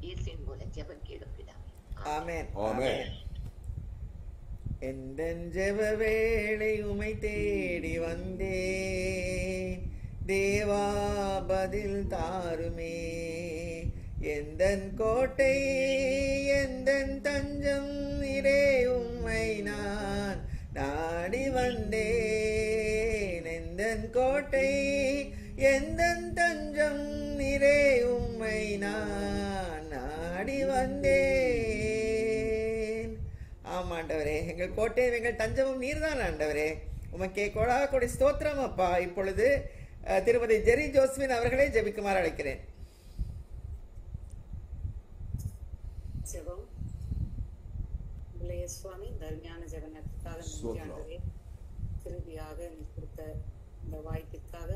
D: இயேசுவின் மூலம் ஜெபம் கேளுப்பிடாமே.
A: ஆமென்.
B: ஆமென்.
A: எந்தன் ஜெப வேளை உமை தேடி வந்தேன், தேவா பதில் தாருமே. எந்தன் கோட்டை, எந்தன் தஞ்சம், இரே உம்மை நான் நாடி வந்தேன். எந்தன் கோட்டை, எந்தன் தஞ்சம், இரே உம்மை நான் நாடி வந்தேன். ஆமா ஆண்டவரே, எங்கள் கோட்டையும் எங்கள் தஞ்சமும் நீர்தான் ஆண்டவரே. உமக்கே கொடா கொடி ஸ்தோத்திரம் அப்பா. இப்பொழுது திருமதி ஜெரி ஜோஸ்மின் அவர்களை ஜெபிக்குமாறு அழைக்கிறேன்.
E: ஜெபம். சுவாமி, தர்மியான ஜெகநாத்துக்காக நன்றி. திரும்பியாக நீ கொடுத்த இந்த வாய்ப்பிற்காக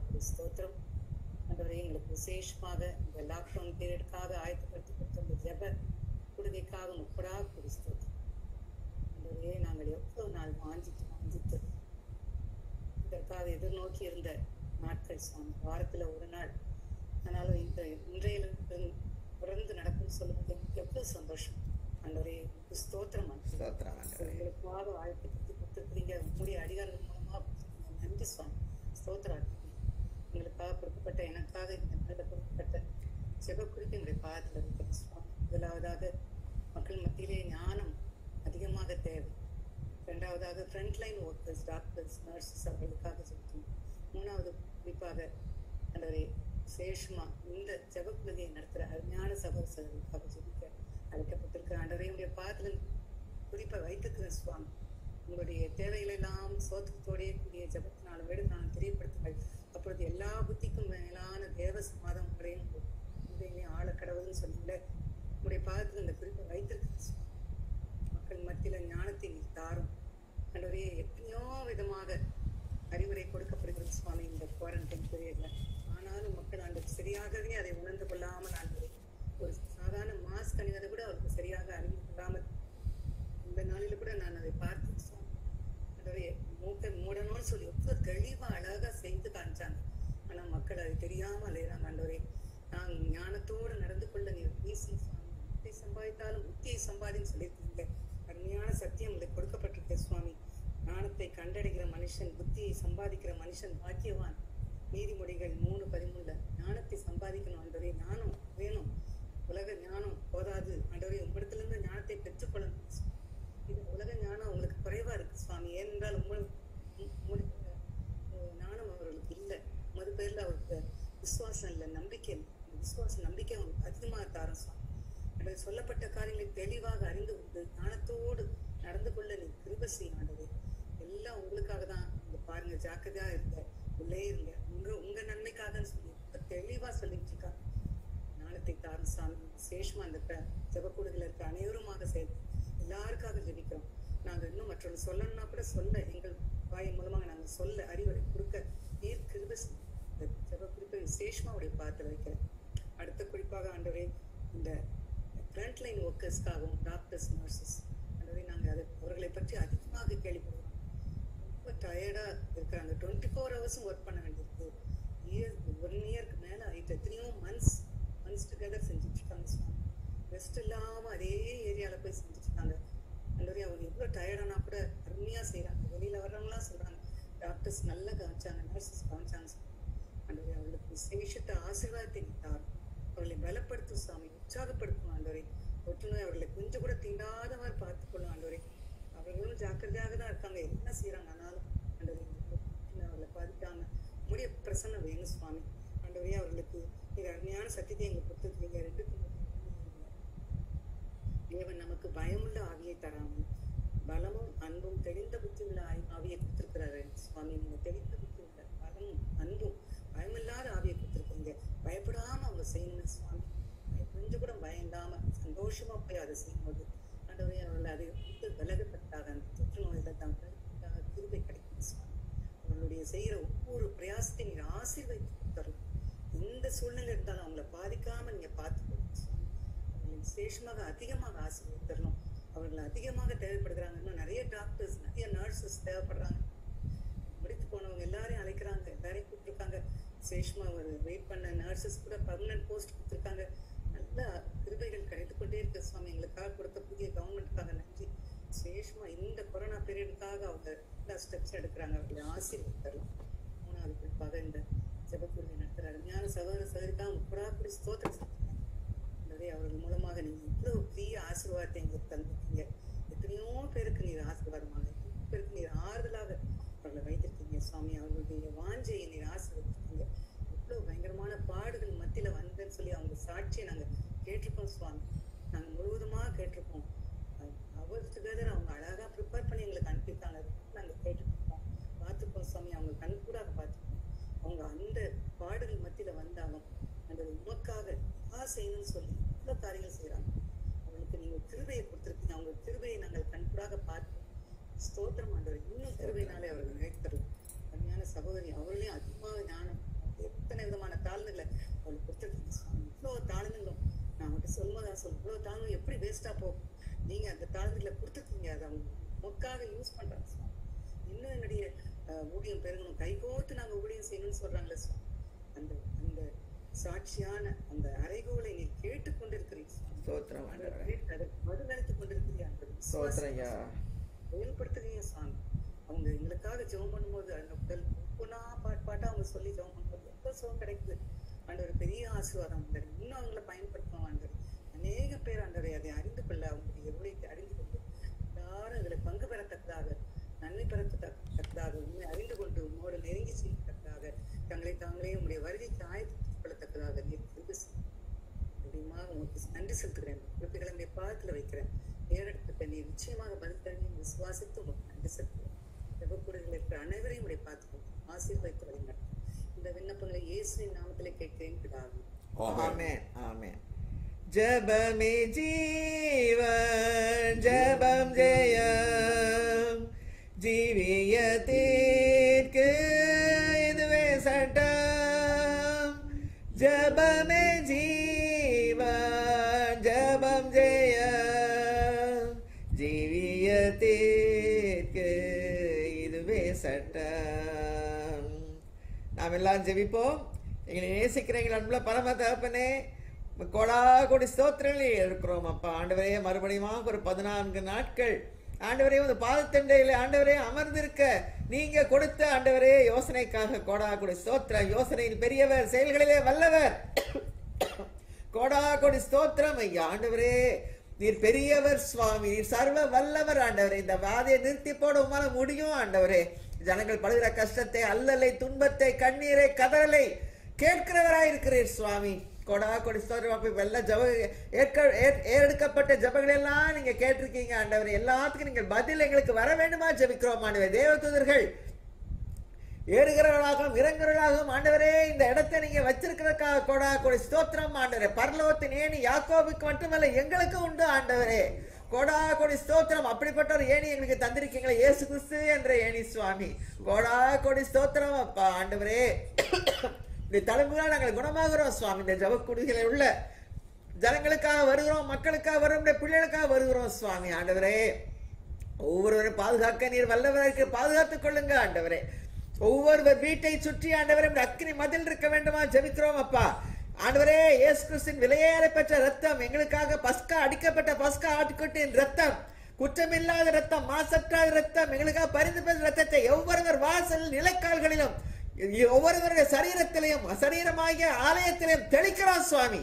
E: ஒரு ஸ்தோத்திரம். ஆண்டவரே, எங்களுக்கு விசேஷமாக இந்த லாக்டவுன் பீரியடுக்காக ஆயத்தப்படுத்தி கொடுத்த இந்த ஜெப குடுகைக்காக முப்படா ஒரு ஸ்தோத்திரம். ஆண்டவரே, நாங்கள் எவ்வளவு நாள் வாஞ்சித்து இதற்காக எதிர்நோக்கி இருந்த நாட்கள் சுவாமி, வாரத்துல ஒரு நாள் ஆனாலும் இந்த இன்றையில தொடர்ந்து நடக்கும் சொல்லும்போது எனக்கு எவ்வளவு சந்தோஷம். ஆண்டவரே, ஸ்தோத்திரம். உங்களுக்காக ஆயத்தப்படுத்தி கொடுத்துருக்கிறீங்க. உங்களுடைய அதிகாரிகள் மூலமா நன்றி சுவாமி. ஸ்தோத்திரம். எங்களுக்காக கொடுக்கப்பட்ட, எனக்காக இந்த நாளில் கொடுக்கப்பட்ட ஜெப குறிப்பு எங்களுடைய பாதத்தில் இருக்கிறது சுவாமி. முதலாவதாக மக்கள் மத்தியிலே ஞானம் அதிகமாக தேவை. இரண்டாவதாக ஃப்ரண்ட்லைன் ஒர்க்கர்ஸ், டாக்டர்ஸ், நர்சஸ் அவர்களுக்காக ஜெபிக்கணும். மூணாவது குறிப்பாக ஆண்டவரே, விசேஷமா இந்த ஜெப குழுவை நடத்துகிற அருமையான சகோதரர்களுக்காக ஜெபிக்க அழைக்கப்பட்டிருக்கிற ஆண்டவரே, உங்களுடைய பாதத்தில் குறிப்பை வைத்துக்கிற சுவாமி. உங்களுடைய தேவைகளெல்லாம் சோத்திரத்தோடைய கூடிய ஜபத்தினாலும் வேடுனாலும் தெரியப்படுத்துங்கள். அப்பொழுது எல்லா புத்திக்கும் மேலான தேவ சமாதம் உங்களையும் ஆள கடவுள்னு சொல்லிங்கள உங்களுடைய பாதத்தில் இந்த குறிப்பை வைத்திருக்கிற மக்கள் மத்தியில ஞானத்தை நீ தாரும். ஆண்டவரே, எத்தனையோ விதமாக அறிவுரை கொடுக்கப்படுகிறது சுவாமி இந்த குவாரண்டைன் பீரியட்ல. ஆனாலும் மக்கள் ஆண்டு சரியாகவே அதை உணர்ந்து கொள்ளாமல் ஆண்டு ஒரு சாதாரண மாஸ்க் அணிவதை கூட அவருக்கு சரியாக அறிந்து கொள்ளாமல் இந்த நாளில கூட நான் அதை பார்த்து மூக்கை மூடணும்னு சொல்லி எவ்வளவு தெளிவா அழகா செய்து காமிச்சாங்க. ஆனா மக்கள் அதை தெரியாம அலையிறாங்க. ஆண்டவரே, நான் ஞானத்தோடு நடந்து கொள்ள நீ பேசி சுவாமி. புத்தியை சம்பாதித்தாலும் புத்தியை சம்பாதின்னு சொல்லியிருக்கீங்க. அருமையான சத்தியம் உங்களுக்கு கொடுக்கப்பட்டிருக்க சுவாமி. ஞானத்தை கண்டடைகிற மனுஷன், புத்தியை சம்பாதிக்கிற மனுஷன் பாக்கியவான். நீதிமொழிகள் 3:13 ஞானத்தை சம்பாதிக்கணும் ஆண்டவரே. ஞானம் வேணும். உலக ஞானம் போதாது ஆண்டவரே. உங்களிடத்துல இருந்து ஞானத்தை பெற்றுக்கொள்ளணும். இது உலக ஞானம் உங்களுக்கு குறைவா இருக்கு சுவாமி. ஏனென்றால் ஞானம் அவர்களுக்கு இல்லை. மறு பேர்ல அவருக்கு விசுவாசம் இல்லை, நம்பிக்கை இல்லை. விசுவாச நம்பிக்கை அவங்களுக்கு அதிகமாக தாரும் சுவாமி. ஆண்டவரே, சொல்லப்பட்ட காரியங்களை தெளிவாக அறிந்து கொண்டு ஞானத்தோடு நடந்து கொள்ள நீ கிருபை செய்யும் ஆண்டவரே. எல்லாம் உங்களுக்காக தான். இங்க பாருங்க, ஜாக்கிரதையா இருங்க, உள்ளே இருங்க, உங்க நன்மைக்காக சொல்லி தெளிவா சொல்லிட்டு இருக்காங்க. ஞானத்தை தாரும் சாமி. விசேஷமா அந்த ஜெபக்கூடுதல் இருக்க அனைவருமாக சேர்ந்து எல்லாருக்காக ஜெபிக்கிறோம். நாங்க இன்னும் மற்றவர்கள் சொல்லணும்னா கூட சொல்ல, எங்கள் வாயின் மூலமாக நாங்க சொல்ல அறிவுரை கொடுக்க நீர் கிருபை செய்யும். இந்த ஜெப குறிப்பை விசேஷமா உடைய பார்த்து வைக்கிறேன். அடுத்த குறிப்பாக ஆண்டவரே, இந்த ஃப்ரண்ட் லைன் ஒர்க்கர்ஸ்க்காகவும் டாக்டர்ஸ், நர்சஸ் ஆண்டவரே, நாங்க அவர்களை பற்றி அதிகமாக கேள்விப்படுறோம். ரொம்ப டயர்டா இருக்கிறாங்க. 24 hours ஒர்க் பண்ண வேண்டியிருக்கு. 1 இயருக்கு மேல ஆயிட்டு எத்தனையோ மந்த்ஸ் டுகெதர் செஞ்சுட்டு இருக்காங்க சுவாமி. ரெஸ்ட் இல்லாம அதே ஏரியால போய் செஞ்சுட்டு இருக்காங்க. ஆண்டவரே, அவங்க எவ்வளவு டயர்டானா கூட அருமையா செய்யறாங்க. வெளியில வர்றவங்களாம் சொல்றாங்க, டாக்டர்ஸ் நல்லா கவனிச்சாங்க, நர்சஸ் கவனிச்சாங்க. ஆண்டவரே, அவர்களுக்கு விசேஷத்தை ஆசீர்வாதத்தை தாரும். அவர்களை பலப்படுத்தும் சாமி, உற்சாகப்படுத்தும் ஆண்டவரே. ஒற்றுநோய் அவர்களை கொஞ்சம் கூட தீண்டாதவாறு பார்த்துக்கொள்ளும் ஆண்டவரே. அவர்களும் ஜாக்கிரதையாக தான் இருக்காங்க, என்ன செய்யறாங்க. ஆனாலும் ஆண்டவரே, அவர்களை பாதிக்காம முடிய பிரசன்னம் வேணும் சுவாமி. ஆண்டவரே, அவர்களுக்கு நீங்க அருமையான சத்தியத்தை எங்க கொடுத்துருக்கீங்க. 2 தேவன் நமக்கு பயமுள்ள ஆவியை தராமல் பலமும் அன்பும் தெளிந்த புத்தி உள்ள ஆவியை கொடுத்திருக்கிறாரு சுவாமி. நீங்க தெளிந்த புத்தி உள்ள பலமும் அன்பும் பயமில்லாத ஆவியை கொடுத்திருக்கீங்க. பயப்படாம அவங்க செய்யணும் சுவாமி. கொஞ்சம் கூட பயந்தாம சந்தோஷமா போய் அதை செய்யும்போது ஆண்டவரே, அவர்கள் அதை விட்டு விலகப்பட்டாக அந்த தொற்று நோயில தங்களுக்கு கிருபை கிடைக்கும் சுவாமி. அவர்களுடைய செய்யற ஒவ்வொரு பிரயாசத்தை நீங்க ஆசீர்வதித்து தரும். எந்த சூழ்நிலை இருந்தாலும் அவங்கள பாதிக்காம நீங்க பார்த்துக்கணும் சுவாமி. அவங்களை விசேஷமாக அதிகமாக ஆசீர்வதித்தரணும். அவர்கள் அதிகமாக தேவைப்படுகிறாங்க. இன்னும் நிறைய டாக்டர்ஸ், நிறைய நர்சஸ் தேவைப்படுறாங்க. முடித்து போனவங்க எல்லாரையும் அழைக்கிறாங்க, எல்லாரையும் கூப்பிட்டுருக்காங்க. விசேஷமா ஒரு வெயிட் பண்ண நர்சஸ் கூட பர்மனன்ட் போஸ்ட் கொடுத்துருக்காங்க. நல்ல கிருபைகள் கிடைத்துக் கொண்டே இருக்கு சுவாமி. எங்களுக்காக கொடுத்த புதிய கவர்மெண்ட்டுக்காக நன்றி. விசேஷமா இந்த கொரோனா பீரியடுக்காக அவங்க எல்லா ஸ்டெப்ஸ் எடுக்கிறாங்க. அவர்களை ஆசீர்வதித்தரலாம். 3வது குறிப்பாக இந்த ஜெபக்குழுவை நடத்துற அருமையான சகோதர சகோதரிக்காக அவங்க புறாக்குடி ஸ்தோத்திரம் செலுத்துறாங்க. அவர்கள் மூலமாக நீங்க இவ்வளவு பெரிய ஆசீர்வாதத்தை எங்களுக்கு தந்திருக்கீங்க. எத்தனையோ பேருக்கு நீர் ஆசீர்வாதமாக, எத்தனையோ பேருக்கு நீர் ஆறுதலாக அவர்களை வைத்திருக்கீங்க சுவாமி. அவர்களுடைய வாஞ்சையை நீர் ஆசீர்வதிருக்கீங்க. இவ்வளவு பயங்கரமான பாடுகள் மத்தியில வந்தேன்னு சொல்லி அவங்க சாட்சியை நாங்க கேட்டிருக்கோம் சுவாமி. நாங்க முழுவதுமா கேட்டிருக்கோம். அவர் டுகெதர் அவங்க அழகா ப்ரிப்பேர் பண்ணி எங்களுக்கு அனுப்பியிருக்காங்க. நாங்க கேட்டிருக்கோம், பார்த்துருக்கோம் சுவாமி. அவங்க கண் கூட பார்த்துருக்கோம். அவங்க அந்த பாடுகள் மத்தியில வந்தாலும் அந்த உமக்காக செய்யணும்னு சொல்லி இவ்வளவு காரியங்கள் செய்யறாங்க. அவங்களுக்கு நீங்க கிருபையை கொடுத்திருக்கீங்க. அவங்க கிருபையை நாங்கள் கண்கூடாக பார்த்து ஸ்தோத்திரம் ஆண்டவர். இன்னும் கிருபையினாலே அவர்கள் நினைத்தரலாம். அருமையான சகோதரி, அவர்களையும் அதிகமாக ஞானம், எத்தனை விதமான தாழ்ந்துகளை அவளுக்கு கொடுத்துருக்கீங்க சுவாமி. இவ்வளவு தாழ்ந்துங்களும் நான் அவங்கள்ட்ட சொல்லும்போதான் சொல்லுவேன், இவ்வளவு தாழ்ந்து எப்படி வேஸ்டா போகும். நீங்க அந்த தாழ்ந்துகளை கொடுத்துருக்கீங்க. அதை அவங்க மொக்காக யூஸ் பண்றாங்க சுவாமி. இன்னும் என்னுடைய ஊழியம் பெருகணும், கைகோத்து நாங்க ஊழியம் செய்யணும்னு சொல்றாங்களே சுவாமி. அந்த அந்த சாட்சியான அந்த அறைகோலை நீ கேட்டுக்கொண்டிருக்கிறீங்க. மறுதளித்துக் கொண்டிருக்கிறீங்க. செயல்படுத்துறீங்க சுவாமி. அவங்க எங்களுக்காக ஜெபம் பண்ணும்போது அந்த உடல் ஒவ்வொன்னா பாட்டா அவங்க சொல்லி ஜெபம் பண்ணும்போது எவ்வளவு சுகம் கிடைக்குது. ஆண்டவர் பெரிய ஆசீர்வாதம் ஆண்டவர். இன்னும் அவங்களை பயன்படுத்துவோம் ஆண்டவர். அநேக பேர் ஆண்டவரை அதை அறிந்து கொள்ள, அவங்களுடைய ஊழியத்தை அறிந்து கொண்டு எல்லாரும் இதுல பங்கு பெறத்தக்கதாக, நன்மை பெறத்தக்கதாக, உண்மை அறிந்து கொண்டு உங்களோட நெருங்கி செய்யத்தக்கதாக, தங்களை தாங்களே உங்களுடைய வருகைக்கு ஆயத்தப்படுத்தத்தக்கதாக நீர் கிருபை செய்யும். உங்களுக்கு நன்றி செலுத்துகிறேன். குறிப்புகளை பாதத்துல வைக்கிறேன். நேரெடுத்த நீர் நிச்சயமாக பதில் தண்ணி விசுவாசித்து உங்களுக்கு நன்றி செலுத்துகிறேன். ஜெபக்கூடுதலில் இருக்கிற அனைவரையும் உடைய பார்த்துக்கொண்டு ஆசீர்வதித்து வழிநடத்தும். இந்த விண்ணப்பங்களை இயேசுவின் நாமத்திலே கேட்கிறேன் பிதாவே.
A: ஆமென் ஆமென். ஜெபமே ஜீவன், ஜெபம் ஜெயம், ஜீவியத்திற்கு இதுவே சட்டம். ஜெபமே ஜீவன், ஜெபம் ஜெயம், ஜீவியத்திற்கு இதுவே சட்டம். நாம் எல்லாம் ஜெபிப்போம். எங்களை நேசிக்கிற எங்கள் அன்புல பரம தகப்பனே, கோடா கோடி ஸ்தோத்திரங்களில் இருக்கிறோம் அப்பா. ஆண்டவரே, மறுபடியும் ஒரு 14 நாட்கள் ஆண்டவரே ஒரு பாதத்தண்டையில் ஆண்டவரே அமர்ந்திருக்க நீங்க கொடுத்த ஆண்டவரே யோசனைக்காக கோடா கோடி ஸ்தோத்திரம். யோசனையின் பெரியவர், செயல்களிலே வல்லவர். கோடா கோடி ஸ்தோத்திரம் ஐயா. ஆண்டவரே, நீர் பெரியவர் சுவாமி, நீர் சர்வ வல்லவர் ஆண்டவரே. இந்த வாதையை நிறுத்தி போட உமால முடியும் ஆண்டவரே. ஜனங்கள் படுகிற கஷ்டத்தை, அல்லலை, துன்பத்தை, கண்ணீரை, கதறலை கேட்கிறவராயிருக்கிறீர் சுவாமி. கொடா கொடி ஸ்தோத்திரம் அப்பா. வெள்ள ஜப ஏறெடுக்கப்பட்ட ஜபங்கள் எல்லாம் நீங்க கேட்டிருக்கீங்க ஆண்டவரே. எல்லாத்துக்கும் நீங்கள் பதில் எங்களுக்கு வர வேண்டுமா ஜெபிக்கிறோம் ஆண்டவரே. தேவதூதர்கள் ஏறுகிறவர்களாகவும் இறங்குறவர்களாகவும் ஆண்டவரே இந்த இடத்தை நீங்க வச்சிருக்கிறதுக்காக கொடா கொடி ஸ்தோத்திரம் ஆண்டவரே. பரலோகத்தின் ஏணி யாக்கோபுக்கு மட்டுமல்ல எங்களுக்கு உண்டு ஆண்டவரே. கொடா கொடி ஸ்தோத்திரம். அப்படிப்பட்ட ஒரு ஏணி எங்களுக்கு தந்திருக்கீங்களே, இயேசு கிறிஸ்து என்ற ஏணி சுவாமி. கொடா கொடி ஸ்தோத்திரம் அப்பா ஆண்டவரே. இந்த தலைமுறையால் நாங்கள் குணமாகிறோம் சுவாமி. இந்த ஜபக்குடிகளில் உள்ள ஜனங்களுக்காக வருகிறோம், மக்களுக்காக வருகிறோம், பிள்ளைகளுக்காக வருகிறோம் சுவாமி ஆண்டவரே. ஒவ்வொருவரும் பாதுகாக்க நீர் வல்லவருக்கு பாதுகாத்துக் கொள்ளுங்க ஆண்டவரே. ஒவ்வொருவர் வீட்டை சுற்றி ஆண்டவரே அக்கினி மதில் இருக்க வேண்டுமா ஜெபிக்கிறோம் அப்பா ஆண்டவரே. இயேசு கிறிஸ்துவின் விலையேற பெற்ற ரத்தம், எங்களுக்காக பஸ்கா அடிக்கப்பட்ட பஸ்கா ஆட்டுக்குட்டியின் ரத்தம், குற்றமில்லாத ரத்தம், மாசற்ற ரத்தம், எங்களுக்காக பரிந்து பெற்ற ரத்தத்தை ஒவ்வொருவர் வாசல் நிலைக்கால்களிலும் ஒவ்வொருவருடைய சரீரத்திலையும் சரீரமாகிய ஆலயத்திலையும் தெளிக்கிறோம் சுவாமி.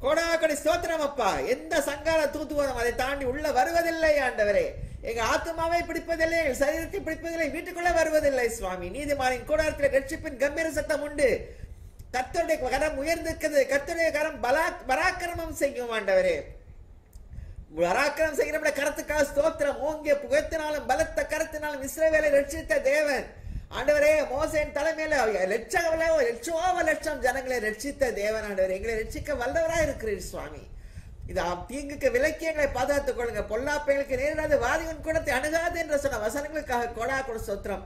A: கோடாக்கடி ஸ்தோத்திரம் அப்பா. எந்த சங்கார தூத்துவரம் அதை தாண்டி உள்ள வருவதில்லை ஆண்டவரே. எங்க ஆத்மாவை பிடிப்பதில்லை, எங்கள் சரீரத்தை பிடிப்பதில்லை, வீட்டுக்குள்ள வருவதில்லை சுவாமி. நீதிமானின் கூடாரத்தில் ரட்சிப்பின் கம்பீர சத்தம் உண்டு. கர்த்தருடைய கரம் உயர்ந்திருக்கிறது. கர்த்தருடைய கரம் பராக்கிரமம் செய்யும் ஆண்டவரே. பராக்கிரமம் செய்கிற கரத்துக்காக ஸ்தோத்திரம். ஓங்கிய புகத்தினாலும் பலத்த கரத்தினாலும் இஸ்ரவேலை ரட்சித்த தேவன் ஆண்டவரே. மோசேயின் தலைமையில லட்சம் ஜனங்களை ரட்சித்த தேவன் ஆண்டவரே. எங்களை ரட்சிக்க வல்லவராய் இருக்கிறீர் சுவாமி. இது தீங்குக்கு விலக்கி எங்களை பாதுகாத்துக் கொள்ளுங்க. பொல்லாப்பைகளுக்கு நேரிடாது, வாதிவன் கூடத்தை அணுகாது என்று சொன்ன வசனங்களுக்காக கொடா கொடு ஸ்தோத்திரம்.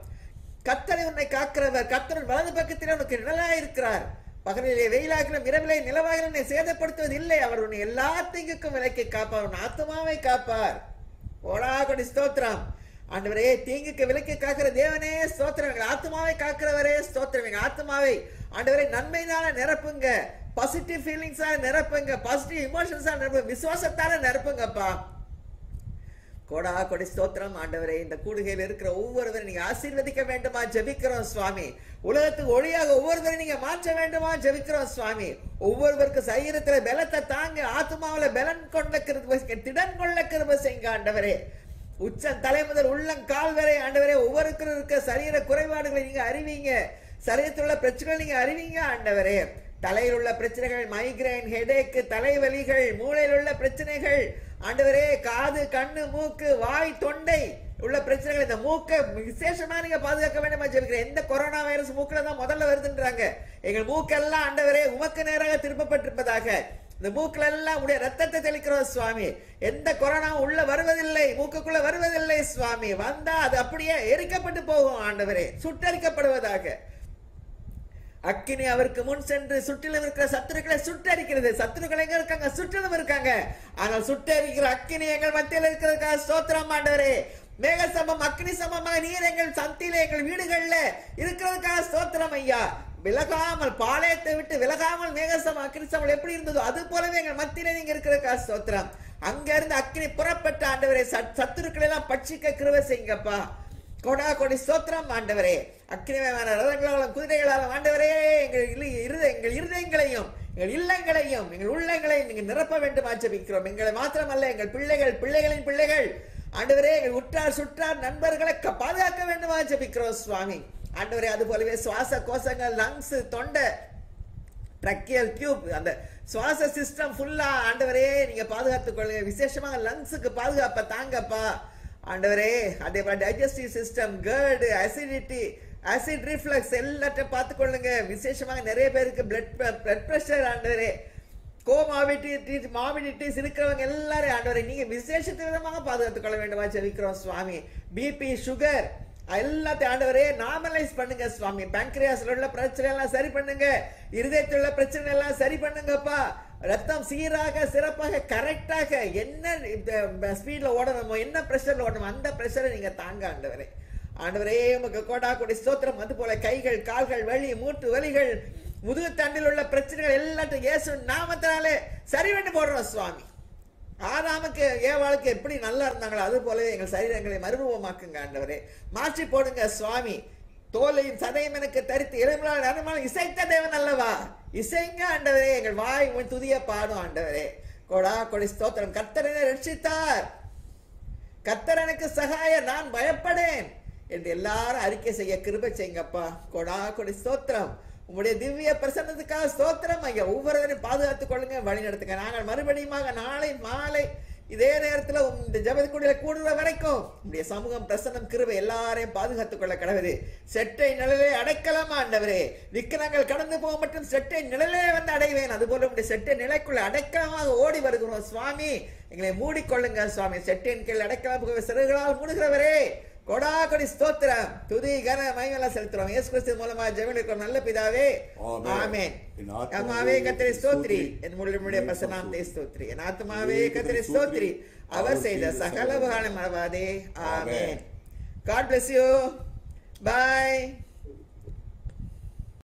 A: கர்த்தரை உன்னை காக்கிறவர், கர்த்தரின் வலது பக்கத்தில் உனக்கு நிழலாய் இருக்கிறார். பகலிலே வெயிலாகிலும் இரவிலே நிலவாகிலும் உன்னை சேதப்படுத்துவது இல்லை. அவர் உன்னை எல்லா தீங்குக்கும் விலக்கி காப்பார், உன் ஆத்மாவை காப்பார். கொடா கொடி ஸ்தோத்திரம் ஆண்டவரே. தீங்குக்கு விலக்கி காக்கிற தேவனே ஸ்தோத்திரம். எங்கள் ஆத்மாவை காக்கிறவரே ஸ்தோத்திரம். எங்கள் ஆத்மாவை ஆண்டவரே நன்மையினால நிரப்புங்க, பாசிட்டிவ் ஃபீலிங்ஸால நிரப்புங்க, பாசிட்டிவ் இமோஷன்ஸால நிரப்புங்க, விசுவாசத்தால நிரப்புங்கப்பா. கோடா கொடி ஸ்தோத்திரம் ஆண்டவரே. இந்த கூடுகையில் இருக்கிற ஒவ்வொருவரும் நீங்க ஆசீர்வதிக்க வேண்டுமா ஜெபிக்கிறோம் சுவாமி. உலகத்துக்கு ஒளியாக ஒவ்வொருவரும் நீங்க மாற்ற வேண்டுமா ஜெபிக்கிறோம் சுவாமி. ஒவ்வொருவருக்கு சரீரத்துல பலத்தை தாங்க, ஆத்மாவில பலன் கொண்ட கிருபை, திடன் கொள்ள கிருபை செய்யுங்க ஆண்டவரே. உச்சம் தலை முதல் உள்ளம் கால் வரை ஆண்டவரே ஒவ்வொருத்தரும் இருக்க சரீர குறைபாடுகளை நீங்க அறிவீங்க, சரீரத்தில் உள்ள பிரச்சனைகள் நீங்க அறிவீங்க ஆண்டவரே. தலையில் உள்ள பிரச்சனைகள், மைக்ரைன், ஹெடேக், தலைவலிகள், மூளையில் உள்ள பிரச்சனைகள் ஆண்டவரே, காது, கண்ணு, மூக்கு, வாய், தொண்டை உள்ள பிரச்சனைகள், இந்த மூக்கை விசேஷமா நீங்க பாதுகாக்க வேண்டுமா ஜெபிக்கிறேன். எந்த கொரோனா வைரஸ் மூக்குல தான் முதல்ல வருதுன்றாங்க. எங்கள் மூக்கெல்லாம் ஆண்டவரே உமக்கு நேராக திருப்பப்பட்டிருப்பதாக. இந்த மூக்குல எல்லாம் உடைய ரத்தத்தை தெளிக்கிறோம் சுவாமி. எந்த கொரோனா உள்ள வருவதில்லை, மூக்குக்குள்ள வருவதில்லை சுவாமி. வந்தா அது அப்படியே எரிக்கப்பட்டு போகும் ஆண்டவரே, சுட்டரிக்கப்படுவதாக. அக்கினி அவருக்கு முன் சென்று சுற்றிலும் இருக்கிற சத்துருக்களை சுட்டரிக்கிறது. சத்துருக்கள் எங்க இருக்காங்க? சுற்றிலும் இருக்காங்க. ஆனால் சுட்டரிக்கிற அக்கினி எங்கள் மத்தியில் இருக்கிறதுக்காக ஸ்தோத்திரம் ஆண்டவரே. மேக சமம் அக்னி சமமாக நீர் எங்கள் சந்தியில எங்கள் வீடுகள்ல இருக்கிறதுக்காக ஸ்தோத்திரம் ஐயா. விலகாமல், பாளையத்தை விட்டு விலகாமல் மேகசமம் அக்னி சமம் எப்படி இருந்ததோ அது போலவே எங்கள் மத்தியில நீங்க இருக்கிறதுக்காக ஸ்தோத்திரம். அங்க இருந்து அக்னி புறப்பட்ட ஆண்டவரே சத்துருக்களை எல்லாம் பட்சிக்க கிருபை செய்யுங்கப்பா. கொடா கொடி ஸ்தோத்திரம் ஆண்டவரே. அக்கினிமயமான ரதங்களாலும் குதிரைகளாலும் ஆண்டவரே எங்கள் இருதயங்களையும் எங்கள் இல்லங்களையும் எங்கள் உள்ளங்களையும் நீங்க நிரப்ப வேண்டும் ஜெபிக்கிறோம். எங்களை மாத்திரமல்ல, எங்கள் பிள்ளைகள், பிள்ளைகளின் பிள்ளைகள் ஆண்டவரே, எங்கள் உற்றார் சுற்றார் நண்பர்களை பாதுகாக்க வேண்டுமா ஜெபிக்கிறோம் சுவாமி. ஆண்டவரே அது போலவே சுவாச கோஷங்கள், லங்ஸ், தொண்டை, ட்ரக்கியல் டியூப், அந்த சுவாச சிஸ்டம் ஃபுல்லா ஆண்டவரே நீங்க பாதுகாத்துக் கொள்ளுங்க. விசேஷமாக லங்ஸுக்கு பாதுகாப்ப தாங்கப்பா ஆண்டவரே. அதே போல digestive system, curd, acidity, acid reflux எல்லாத்தையும் பார்த்துக்கொள்ளுங்க. விசேஷமாக நிறைய பேருக்கு பிளட் பிரஷர் ஆண்டவரே, கோமாபிலிட்டிஸ் இருக்கிறவங்க எல்லாரும் ஆண்டவரே நீங்க விசேஷ விதமாக பாதுகாத்துக் கொள்ள வேண்டுமா ஜெபிக்கிறோம் சுவாமி. பிபி, சுகர் எல்லாத்தையும் ஆண்டவரே நார்மலைஸ் பண்ணுங்க சுவாமி. பேங்க்ரியாஸ்ல உள்ள பிரச்சனை எல்லாம் சரி பண்ணுங்க, இருதயத்தில் உள்ள பிரச்சனை எல்லாம் சரி பண்ணுங்கப்பா. ரத்தம் சீராக சிறப்பாக கரெக்டாக என்ன ஸ்பீட்ல ஓடணுமோ, என்ன பிரஷர்ல ஓடணுமோ அந்த பிரஷரை நீங்க தாங்க ஆண்டவரே. ஆண்டவரே உமக்கு கோடா கொடி ஸ்தோத்திரம். அது போல கைகள், கால்கள் வலி, மூட்டு வலிகள், முதுகு தண்டில் உள்ள பிரச்சனைகள் எல்லாத்தையும் இயேசு நாமத்தினாலே சரி பண்ணி போடுறோம் சுவாமி. ஆதாமுக்கு ஏவாளுக்கு எப்படி நல்லா இருந்தாங்களோ அது போலவே எங்கள் சரீரங்களை மறுரூபமாக்குங்க ஆண்டவரே. மாற்றி போடுங்க சுவாமி. தோலையும் சதையும் எனக்கு தரித்து எலும்புகளால் நரம்பால் இசைத்த தேவன் அல்லவா, இசைங்க ஆண்டவரே. எங்கள் வாய் உன் துதிய பாடும் ஆண்டவரே. கோடா கொடி ஸ்தோத்திரம். கர்த்தர் என்னை ரட்சித்தார், கர்த்தர் எனக்கு சகாய, நான் பயப்படேன் என்று எல்லாரும் அறிக்கை செய்ய கிருபை செய்யுங்கப்பா. கோடா கொடி ஸ்தோத்திரம். உங்களுடைய திவ்ய பிரசன்னத்துக்காக ஸ்தோத்திரம் ஐயா. ஒவ்வொருவரையும் பாதுகாத்துக் கொள்ளுங்க, வழி நடத்துங்க. நாங்கள் மறுபடியும் நாளை மாலை இதே நேரத்துல இந்த ஜெபத்துக்குள்ள கூடுற வரைக்கும் உங்களுடைய சமூகம், பிரசன்னம், கிருபை எல்லாரையும் பாதுகாத்துக் கொள்ள கடவுளே. செட்டை நிழலே அடைக்கலாமா ஆண்டவரே. விக்கிரங்கள் கடந்து போக மட்டும் செட்டை நிழலே வந்து அடைவேன். அதுபோல உங்களுடைய செட்டை நிலைக்குள்ள அடைக்கலமாக ஓடி வருகிறோம் சுவாமி. எங்களை மூடிக்கொள்ளுங்க சுவாமி. செட்டின் கீழ் அடைக்கலாமாக சிறுகளால் மூடுகிறவரே, கொடா கொடி ஸ்தோத்திரம், துதி கன மகிமையெல்லாம் செலுத்துறோம். இயேசு கிறிஸ்து மூலமா ஜெபம் நல்ல பிதாவே, ஆமென். ஆத்மாவே கர்த்தரை ஸ்தோத்திரி, என் முழுமையுடைய பரிசுநாமத்தை ஸ்தோத்திரி. என் ஆத்மாவே கர்த்தரை ஸ்தோத்திரி, அவர் செய்த சகல உபகாரங்களை மறவாதே. ஆமென். God bless you. Bye.